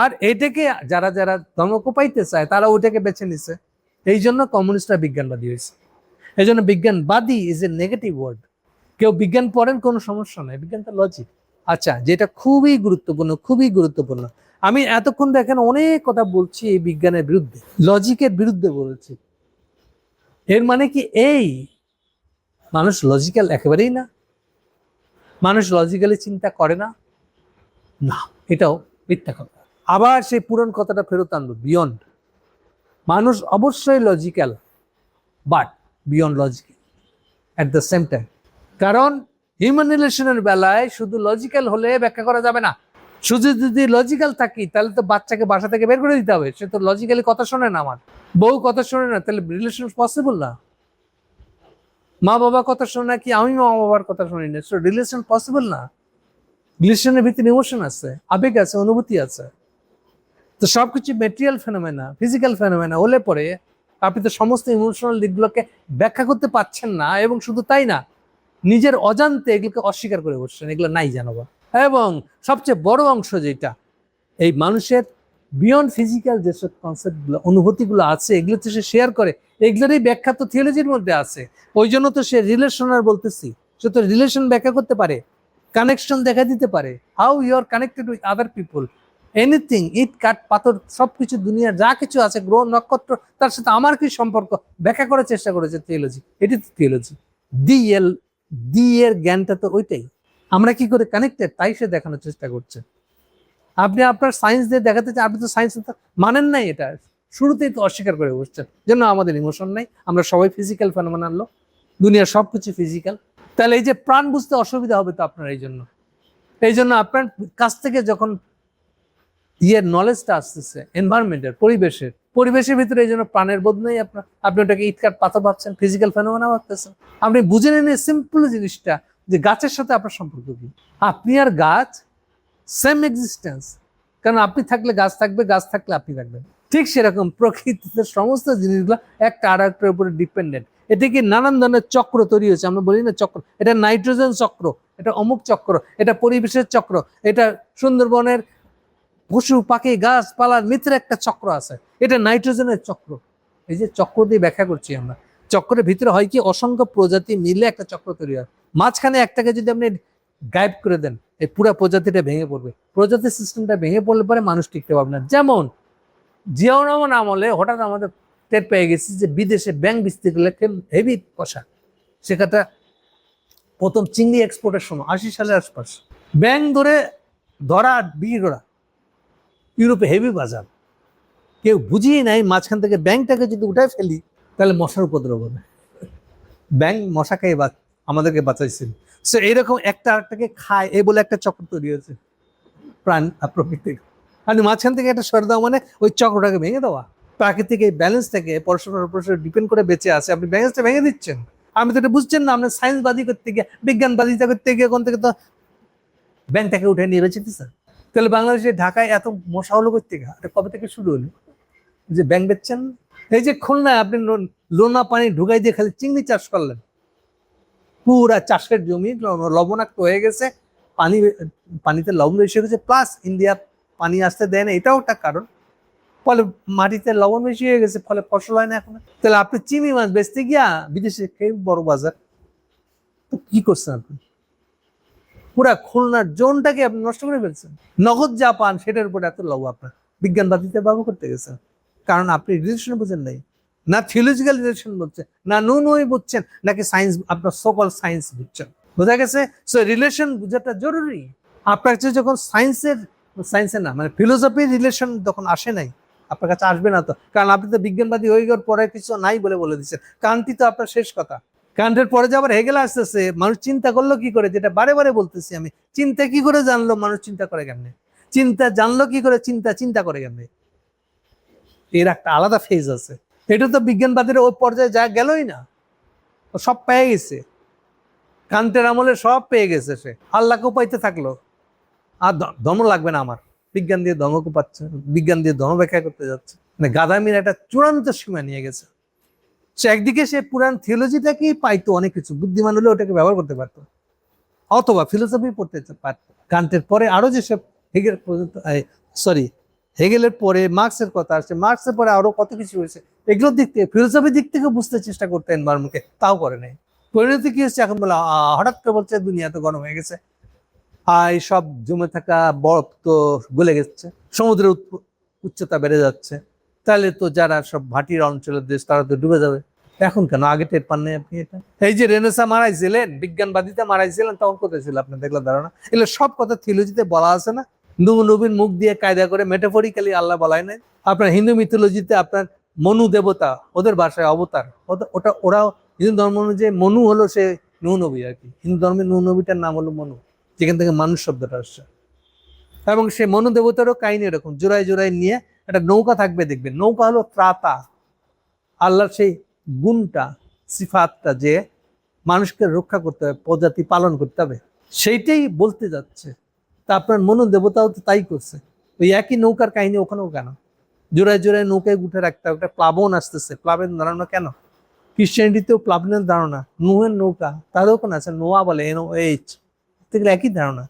S1: আর এটাকে যারা যারা ধমক পাইতে চায় তারা ওটাকে বেছে নিছে, এই জন্য কমিউনিস্টরা বিজ্ঞানবাদী হয়েছে। এই জন্য বিজ্ঞানবাদী ইজ এ নেগেটিভ ওয়ার্ড। কেউ বিজ্ঞান পড়েন কোনো সমস্যা নাই, বিজ্ঞানটা লজিক। আচ্ছা, যেটা খুবই গুরুত্বপূর্ণ, খুবই গুরুত্বপূর্ণ, আমি এতক্ষণ দেখেন অনেক কথা বলছি এই বিজ্ঞানের বিরুদ্ধে, লজিকের বিরুদ্ধে বলছি। এর মানে কি এই মানুষ লজিক্যাল একেবারেই না? মানুষ লজিক্যালি চিন্তা করে না? না, এটাও মিথ্যা কথা। আবার সেই পুরন কথাটা ফেরত আনবো, বিয়ন্ড। মানুষ অবশ্যই logical, but beyond logical at the same time. কারণ হিউম্যান রিলেশনের বেলায় শুধু লজিক্যাল হলে ব্যাখ্যা করা যাবে না। শুধু যদি লজিক্যাল থাকি তাহলে তো বাচ্চাকে বাসা থেকে বের করে দিতে হবে, সে তো লজিক্যালি কথা শোনে না, আমার বউ কথা শোনে না, তাহলে রিলেশন পসিবল না। মা বাবা কথা শোনে না কি আমি মা বাবার কথা শুনি না, সো রিলেশন পসিবল না। রিলেশনের ভিতরে ইমোশন আছে, আবেগ আছে, অনুভূতি আছে। তো সবকিছু মেটেরিয়াল ফেনোমেনা, ফিজিক্যাল ফেনোমেনা হলে পরে আপনি তো সমস্ত ইমোশনাল দিকগুলোকে ব্যাখ্যা করতে পারছেন না, এবং শুধু তাই না, নিজের অজান্তে এগুলোকে অস্বীকার করে বসছেন, এগুলো নাই জানাবা। এবং সবচেয়ে বড় অংশ যেটা এই মানুষের বিয়ন্ড ফিজিক্যাল যেসব কনসেপ্টগুলো, অনুভূতিগুলো আছে, এগুলো তো সে শেয়ার করে, এগুলোরই ব্যাখ্যা তো থিওলজির মধ্যে আছে। ওই জন্য তো সে রিলেশনার বলতেছি, সে তো রিলেশন ব্যাখ্যা করতে পারে, কানেকশন দেখা দিতে পারে, how you are connected with other people, anything, ইট কাঠ পাথর সবকিছু, দুনিয়ার যা কিছু আছে, গ্রহ নক্ষত্র, তার সাথে আমার কি সম্পর্ক ব্যাখ্যা করার চেষ্টা করেছে থিওলজি। এটি তো থিওলজি। দি এর জ্ঞানটা তো ওইটাই, আমরা কি করে কানেক্টেড তাই সে দেখানোর চেষ্টা করছে। আপনি আপনার সায়েন্স দিয়ে দেখাতে চান, আপনি তো সায়েন্স মানেন নাই, এটা শুরুতেই তো অস্বীকার করে বসছেন, যেন আমাদের ইমোশন নাই, আমরা সবাই ফিজিক্যাল ফেনোমেনা আনলো, দুনিয়ার সবকিছু ফিজিক্যাল। তাহলে এই যে প্রাণ বুঝতে অসুবিধা হবে তো আপনার, এই জন্য আপনার কাছ থেকে যখন নলেজটা আসতেছে এনভায়রনমেন্টের, পরিবেশের ভিতরে, এই জন্য প্রাণের বোধ নেই আপনার, আপনি ওটাকে ইটকাট পাথর ভাবছেন, ফিজিক্যাল ফেনোমেনা ভাবতেছেন। আপনি বুঝে নেন সিম্পল জিনিসটা, যে গাছের সাথে আপনার সম্পর্ক কি। আপনি আর গাছ সেম এক্সিস্টেন্স, কারণ আপনি থাকলে গাছ থাকবে, গাছ থাকলে আপনি থাকবেন। ঠিক সেরকম প্রকৃতিতে সমস্ত জিনিসগুলো একটা আর একটার উপরে ডিপেন্ডেন্ট। এটা কি নানান ধরনের চক্র তৈরি হয়েছে, আমরা বলি না চক্র, এটা নাইট্রোজেন চক্র, এটা অমুক চক্র, এটা পরিবেশের চক্র, এটা সুন্দরবনের পশু পাখি গাছপালার মিত্রে একটা চক্র আছে, এটা নাইট্রোজেনের চক্র। এই যে চক্র দিয়ে ব্যাখ্যা করছি আমরা, চক্রের ভিতরে হয় কি অসংখ্য প্রজাতি মিলে একটা চক্র তৈরি হয়। মাঝখানে একটাকে যদি আপনি গায়েব করে দেন, এই পুরা প্রজাতিটা ভেঙে পড়বে। প্রজাতি সিস্টেমটা ভেঙে পড়লে পরে মানুষ টিকতে পারবে না। যেমন জিয়াউর রহমান আমলে হঠাৎ আমাদের টের পেয়ে গেছি যে বিদেশে ব্যাংক বিস্তার করলে হেভি পয়সা। সেখানটা প্রথম চিংড়ি এক্সপোর্টের সময় 80 সালের আশপাশ ব্যাংক ধরা বিক্রি করা, ইউরোপে হেভি বাজার। কেউ বুঝিয়ে নাই মাঝখান থেকে ব্যাংকটাকে যদি উঠায় ফেলি তাহলে মশার উপদ্রব হবে। ব্যাংক মশাকে আমাদেরকে বাঁচাইছিল। সো এইরকম একটা আরেকটাকে খায় এই বলে একটা চক্র তৈরি হয়েছে প্রকৃতির। আপনি মাঝখান থেকে একটা সরে দেওয়া মানে ওই চক্রটাকে ভেঙে দেওয়া। প্রাকৃতিক এই ব্যালেন্স থেকে পরস্পরের উপর ডিপেন্ড করে বেঁচে আছে, আপনি ব্যালেন্সটা ভেঙে দিচ্ছেন। আপনি তো এটা বুঝছেন না, আপনার সায়েন্সবাদী করতে গিয়ে বিজ্ঞানবাদিতা করতে গিয়ে কোন থেকে তো ব্যাংকটাকে উঠে নিয়ে বেঁচে দিচ্ছে। তাহলে বাংলাদেশে ঢাকায় এত মশা হলো করতে গিয়ে কবে থেকে শুরু হলো যে ব্যাংক বেচছেন? এই যে খুলনায় আপনি লোনা পানি ঢুকাই দিয়ে খালি চিংড়ি চাষ করলেন, পুরা চাষের জমি লবণাক্ত হয়ে গেছে, পানিতে লবণ বেশি হয়ে গেছে, প্লাস ইন্ডিয়া পানি আসতে দেয় না, এটাও একটা কারণ। ফলে মাটিতে লবণ বেশি হয়ে গেছে, ফলে ফসল হয় না এখন। তাহলে আপনি চিংড়ি মাছ বেচতে গিয়া বিদেশে খেয়ে বড় বাজার, তো কি করছেন আপনি? পুরা খুলনার জোনটাকে আপনি নষ্ট করে ফেলছেন। নগদ যা পান সেটার উপর এত লব আপনার বিজ্ঞানবাদিতা ব্যবহার করতে গেছেন, কারণ আপনি রিলেশন বুঝেন নাই, না থিওলজিক্যাল রিলেশন বুঝছেন, না নুই বুঝছেন, নাকি সায়েন্স, আপনার সকল সায়েন্স বুঝছেন। বোঝা গেছে? সো রিলেশন বুঝাটা জরুরি। আপনার কাছে যখন সায়েন্সের না মানে ফিলোসফির রিলেশন যখন আসে নাই, আপনার কাছে আসবে না তো, কারণ আপনি তো বিজ্ঞানবাদী হয়ে যাওয়ার পরে কিছু নাই বলে দিচ্ছেন। কান্টই তো আপনার শেষ কথা। কান্টের পরে যে আবার হেগেল আসতেছে, মানুষ চিন্তা করলো কি করে, যেটা বারে বারে বলতেছি আমি, চিন্তা কি করে জানলো মানুষ চিন্তা করে কেমনে, চিন্তা জানলো কি করে, চিন্তা করে কেমনে, এর একটা আলাদা ফেজ আছে। এটা তো বিজ্ঞানবাদীরা ওই পর্যায়ে যা গেলই না, ও সব পেয়ে গেছে, কান্টের আমলে সব পেয়ে গেছে, সে আল্লাহকেও পাইতে থাকলো, আর ধর্ম লাগবে না আমার, বিজ্ঞান দিয়ে ধর্মকে পাচ্ছে, বিজ্ঞান দিয়ে ধর্ম ব্যাখ্যা করতে যাচ্ছে, মানে গাদামির একটা চূড়ান্ত সীমা নিয়ে গেছে। সে একদিকে সে পুরান থিওলজিটাকেই পাইতো, অনেক কিছু বুদ্ধিমান হলে ওটাকে ব্যবহার করতে পারতো, অথবা ফিলোসফি পড়তে পারতো। কান্টের পরে আরো যেসব হেগেল পর্যন্ত, হেগেলের পরে মার্কসের কথা আসছে, মার্কসের পরে আরো কত কিছু হয়েছে, এগুলোর দিক থেকে ফিলোসফির দিক থেকে বুঝতে চেষ্টা করতে এনভায়রনমেন্টকে, তাও করে নাই। পরিণতি কি হচ্ছে এখন? বলে হঠাৎ করে বলছে দুনিয়া তো গরম হয়ে গেছে, এই সব জমে থাকা বরফ তো গলে গেছে, সমুদ্রের উচ্চতা বেড়ে যাচ্ছে, তাহলে তো যারা সব ভাটির অঞ্চলের দেশ তারা তো ডুবে যাবে। এখন কেন আগে টের পান নাই আপনি এটা? এই যে রেনেসা মারাইছিলেন, বিজ্ঞানবাদিতা মারাইছিলেন, তখন কোথায় ছিল আপনার দেখলাম ধারণা? এগুলো সব কথা থিওলজিতে বলা আছে না, নবীর মুখ দিয়ে কায়দা করে মেটাফরিক্যালি আল্লাহ বলাই নাই। আপনার হিন্দু মিথোলজিতে আপনার মনু দেবতা, ওদের ভাষায় অবতার, ওরাও হিন্দু ধর্ম অনুযায়ী মনু হলো সে নূহ নবী আর কি। হিন্দু ধর্মের নূহ নবীটার নাম হলো মনু, যেখান থেকে মানুষ শব্দটা আসছে। এবং সে মনু দেবতারও কাহিনী এরকম, জোড়ায় জোড়ায় নিয়ে একটা নৌকা থাকবে, দেখবেন নৌকা হলো ত্রাতা, আল্লাহর সেই গুণটা, সিফাতটা যে মানুষকে রক্ষা করতে হবে, প্রজাতি পালন করতে হবে, সেইটাই বলতে যাচ্ছে। তা আপনার মনু দেবতাও তো তাই করছে। ওই একই নৌকার কাহিনী ওখানেও কেন? জোড়ায় জোড়ায় নৌকায় উঠে রাখতে হবে, প্লাবন আসতেছে, প্লাবের ধারণা কেন? ক্রিশ্চিয়ানিটিতেও প্লাবনের ধারণা, নুহের নৌকা, তারও কোনো আছে, নোয়া বলে NOH, এগুলো একই ধারণা।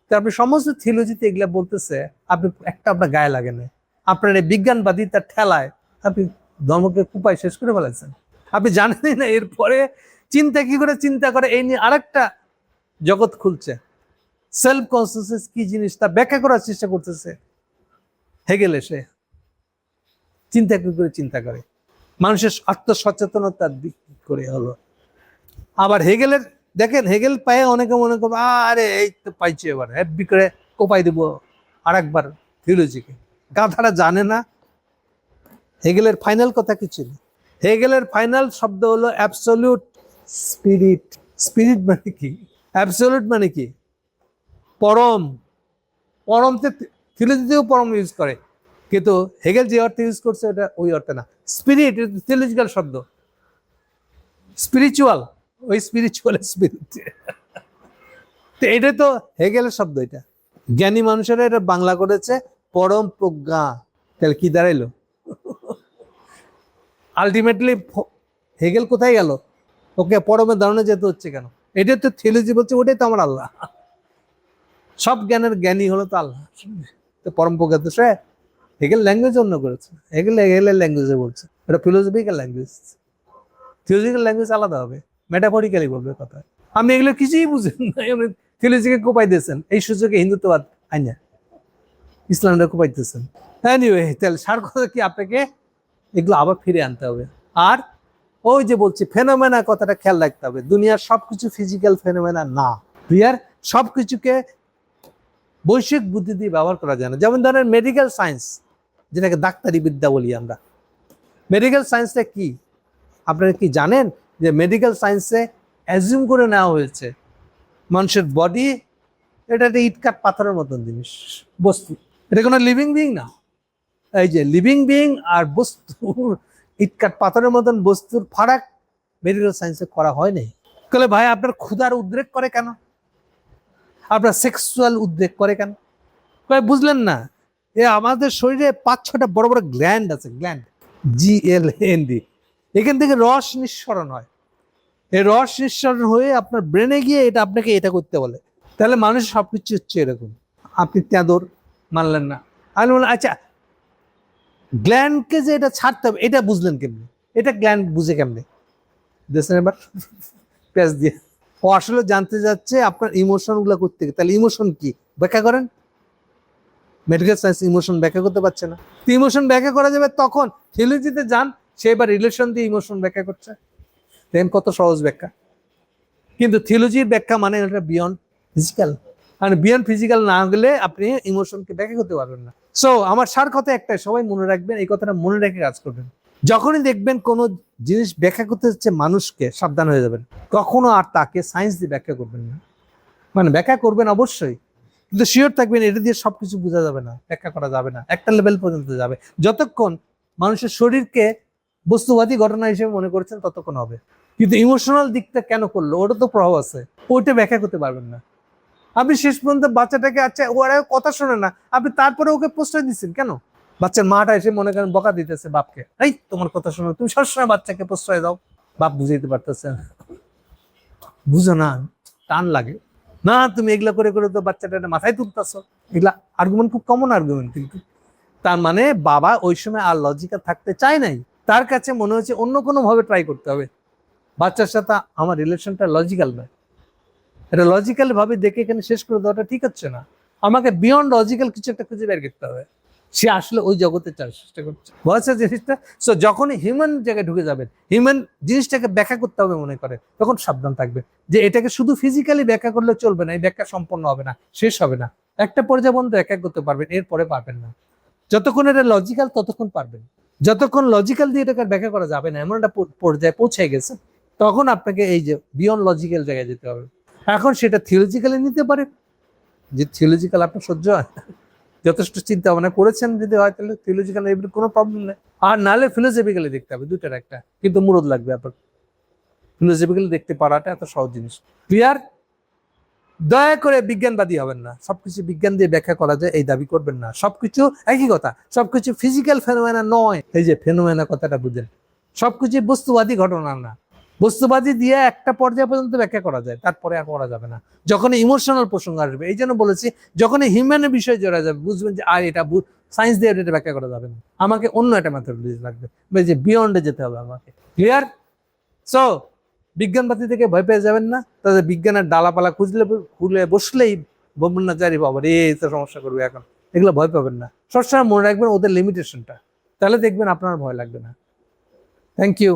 S1: তো আপনি সমস্ত থিওলজিতে এগুলা বলতেছে, আপনি একটা আপনার গায়ে লাগে না, আপনার এই বিজ্ঞানবাদিতার ঠেলায় আপনি ধর্মকে কুপায় শেষ করে ফেলেছেন। আপনি জানেনই না এরপরে চিন্তা কি করে চিন্তা করে, এই নিয়ে আরেকটা জগৎ খুলছে। সেলফ কনসিয়াসনেস কি জিনিস তা ব্যাখ্যা করার চেষ্টা করতেছে হেগেল। এসে চিন্তা কি করে চিন্তা করে, মানুষের আত্মসচেতনতার দিক করে হলো। আবার হেগেলের দেখেন, হেগেল পায়ে অনেকে মনে করবো আরে এই তো পাইছি, এবার হ্যাপি করে কোপাই দেবো আর একবার থিওলজিকে। গাধারা জানে না হেগেলের ফাইনাল কথা কি ছিল। হেগেলের ফাইনাল শব্দ হলো অ্যাবসলিউট স্পিরিট। স্পিরিট মানে কি? অ্যাবসলিউট মানে কি? পরম। পরমতে থিওলজিতেও পরম ইউজ করে, কিন্তু হেগেল যে অর্থে ইউজ করছে ওটা ওই অর্থে না। স্পিরিট থিওলজিক্যাল শব্দ, স্পিরিচুয়াল, ওই স্পিরিচুয়াল স্পিরিট, তো এটা তো হেগেলের শব্দ। এটা জ্ঞানী মানুষেরা এটা বাংলা করেছে, পরম প্রজ্ঞা, তাহলে কি দাঁড়াইলো? আলটিমেটলি হেগেল কোথায় গেল? ওকে পরমের ধারণা যেতে হচ্ছে কেন? এটাই তো থিওলজি বলছে, ওটাই তো আমার আল্লাহ। সব জ্ঞানের জ্ঞানী হলো তো আল্লাহ, তো পরম প্রজ্ঞা তো সে। হেগেল ল্যাঙ্গুয়েজ অন্য করেছে, হেগেলের ল্যাঙ্গুয়েজে বলছে, এটা ফিলোসফিক্যাল ল্যাঙ্গুয়েজ। থিওলজিক্যাল ল্যাঙ্গুয়েজ আলাদা হবে, মেটাফরিক্যালি বলবে কথা। আপনি এগুলো কিছুই বুঝেন না, থিওলজিকে কোপাই দিয়েছেন এই সুযোগে হিন্দুত্ববাদ আইনা ইসলামটা কোপাইতেছেন। এনিওয়ে, তাহলে সার কথা কি, আপনাকে এগুলো আবার ফিরে আনতে হবে। আর ওই যে বলছি ফেনোমেনা কথাটা খেয়াল রাখতে হবে, দুনিয়ার সবকিছু ফিজিক্যাল ফেনোমেনা না। ক্লিয়ার? সবকিছুকে বৈশ্বিক বুদ্ধি দিয়ে ব্যবহার করা যায় না। যেমন ধরেন মেডিকেল সায়েন্স, যেটাকে ডাক্তারি বিদ্যা বলি আমরা। মেডিকেল সায়েন্সটা কি আপনারা কি জানেন? যে মেডিকেল সায়েন্সে অ্যাজিউম করে নেওয়া হয়েছে মানুষের বডি এটা একটা ইটকাট পাথরের মতন জিনিস, বস্তু। এটা কোনো লিভিং বিং না। এই যে লিভিং বিং আর বস্তুর ইটকাট পাথরের মতন বস্তুর ফারাক মেডিকেল সায়েন্সে করা হয় নাই। তাহলে ভাই আপনার ক্ষুধার উদ্রেক করে কেন? আপনার সেক্সুয়াল উদ্রেক করে কেন? ভাই বুঝলেন না? এ আমাদের শরীরে 5-6টা বড় বড় গ্ল্যান্ড আছে, গ্ল্যান্ড, GLND। এখান থেকে রস নিঃসরণ হয়। এই রস নিঃসরণ হয়ে আপনার ব্রেনে গিয়ে এটা আপনাকে এটা করতে বলে। তাহলে মানুষ সবকিছু হচ্ছে এরকম। আপনি তেঁদর মানলেন না, আমি বললাম আচ্ছা গ্ল্যান্ডকে যে এটা ছাড়তে হবে এটা বুঝলেন কেমনি? এটা গ্ল্যান্ড বুঝে কেমনে? দেখছেন এবার প্যাচ দিয়ে। ও আসলে জানতে যাচ্ছে আপনার ইমোশন গুলা করতে। তাহলে ইমোশন কি ব্যাখ্যা করেন? মেডিকেল সায়েন্স ইমোশন ব্যাখ্যা করতে পারছে না। তো ইমোশন ব্যাখ্যা করা যাবে তখন থিওলজিতে যান, সে এবার রিলেশন দিয়ে ইমোশন ব্যাখ্যা করছে। দেখেন কত সহজ ব্যাখ্যা। কিন্তু থিওলজির ব্যাখ্যা মানে এটা বিয়ন্ড ফিজিক্যাল, আর বিয়ন্ড ফিজিক্যাল না গেলে আপনি ইমোশনকে ব্যাখ্যা করতে পারবেন না। সো আমার সার কথা একটাই, সবাই মনে রাখবেন, এই কথাটা মনে রেখে কাজ করবেন। যখনই দেখবেন কোনো জিনিস ব্যাখ্যা করতে হচ্ছে মানুষকে, সাবধান হয়ে যাবেন। কখনো আর তাকে সায়েন্স দিয়ে ব্যাখ্যা করবেন না। মানে ব্যাখ্যা করবেন অবশ্যই, কিন্তু শিওর থাকবেন এটা দিয়ে সবকিছু বোঝা যাবে না, ব্যাখ্যা করা যাবে না। একটা লেভেল পর্যন্ত যাবে, যতক্ষণ মানুষের শরীরকে বস্তুবাদী ঘটনা হিসেবে মনে করছেন ততক্ষণ হবে। কিন্তু ইমোশনাল দিকটা কেন করলো, ওটা তো প্রভাব আছে, ওইটা ব্যাখ্যা করতে পারবেন না। আপনি শেষ পর্যন্ত বাচ্চাটাকে, আচ্ছা ওরা কথা শোনে না, আপনি তারপরে ওকে প্রশ্রয় দিচ্ছেন কেন? বাচ্চার মাটা এসে মনে করেন বকা দিতেছে বাপকে, এই তোমার কথা শোনো, তুমি সবসময় বাচ্চাকে প্রশ্রয় দাও। বাপ বুঝাইতে পারতেছে না, বুঝো না, টান লাগে না, তুমি এগুলা করে করে তো বাচ্চাটা মাথায় তুলতেছো। এগুলা আর্গুমেন্ট খুব কমন আর্গুমেন্ট, কিন্তু তার মানে বাবা ওই সময় আর লজিক্যাল থাকতে চায় নাই। তার কাছে মনে হচ্ছে অন্য কোনো ভাবে ট্রাই করতে হবে। বাচ্চার সাথে আমার রিলেশনটা লজিক্যাল নয়, এটা লজিক্যাল ভাবে দেখে এখানে শেষ করে দেওয়াটা ঠিক হচ্ছে না। আমাকে বিয়ন্ড লজিক্যাল কিছু একটা খুঁজে বের করতে হবে। সে আসলে ওই জগতে চেষ্টা করছে বলছে জিনিসটা। সো যখনই হিউম্যান জায়গায় ঢুকে যাবেন, হিউম্যান জিনিসটাকে ব্যাখ্যা করতে হবে মনে করে, তখন সাবধান থাকবে যে এটাকে শুধু ফিজিক্যালি ব্যাখ্যা করলে চলবে না, এই ব্যাখ্যা সম্পন্ন হবে না, শেষ হবে না। একটা পর্যায়ে পর্যন্ত ব্যাখ্যা করতে পারবেন, এরপরে পারবেন না। যতক্ষণ এটা লজিক্যাল ততক্ষণ পারবেন, যতক্ষণ লজিক্যাল দিয়ে এটাকে ব্যাখ্যা করা যাবে না এমন একটা পর্যায়ে পৌঁছে গেছে, তখন আপনাকে এই যে বিয়ন্ড লজিক্যাল জায়গায় যেতে হবে। এখন সেটা থিওলজিক্যালি নিতে পারে, যে থিওলজিক্যাল আপনার সহ্য হয়, যথেষ্ট চিন্তা ভাবনা করেছেন যদি হয় তাহলে থিওলজিক্যাল কোনো প্রবলেম নেই। আর নাহলে ফিলোসফিক্যালি দেখতে হবে, দুটার একটা, কিন্তু মুরদ লাগবে আপনার। ফিলোসফিক্যালি দেখতে পারাটা এত সহজ জিনিস। ক্লিয়ার? দয়া করে বিজ্ঞানবাদী হবেন না, সবকিছু বিজ্ঞান দিয়ে ব্যাখ্যা করা যায় এই দাবি করবেন না। সবকিছু একই কথা, সবকিছু ফিজিক্যাল ফেনোমেনা নয়। এই যে ফেনোমেনা কথাটা বুঝেন, সবকিছু বস্তুবাদী ঘটনা না। বস্তুবাদী দিয়ে একটা পর্যায়ে পর্যন্ত ব্যাখ্যা করা যায়, তারপরে আর করা যাবে না। যখন ইমোশনাল প্রসঙ্গ আসবে, এই জন্য বলেছি যখন হিউম্যানের বিষয় জড়া যাবে বুঝবেন যে আর এটা সায়েন্স দিয়ে এটা ব্যাখ্যা করা যাবে না, আমাকে অন্য একটা মেথডোলজি লাগবে, যে বিয়ন্ডে যেতে হবে আমাকে। ক্লিয়ার? সো বিজ্ঞানবাদী থেকে ভয় পেয়ে যাবেন না, তাদের বিজ্ঞানের ডালাপালা খুলে বসলেই বলবেন না জারি বাবা রে তো সমস্যা করবে এখন, এগুলো ভয় পাবেন না। সবসময় মনে রাখবেন ওদের লিমিটেশনটা, তাহলে দেখবেন আপনার ভয় লাগবে না। Thank you.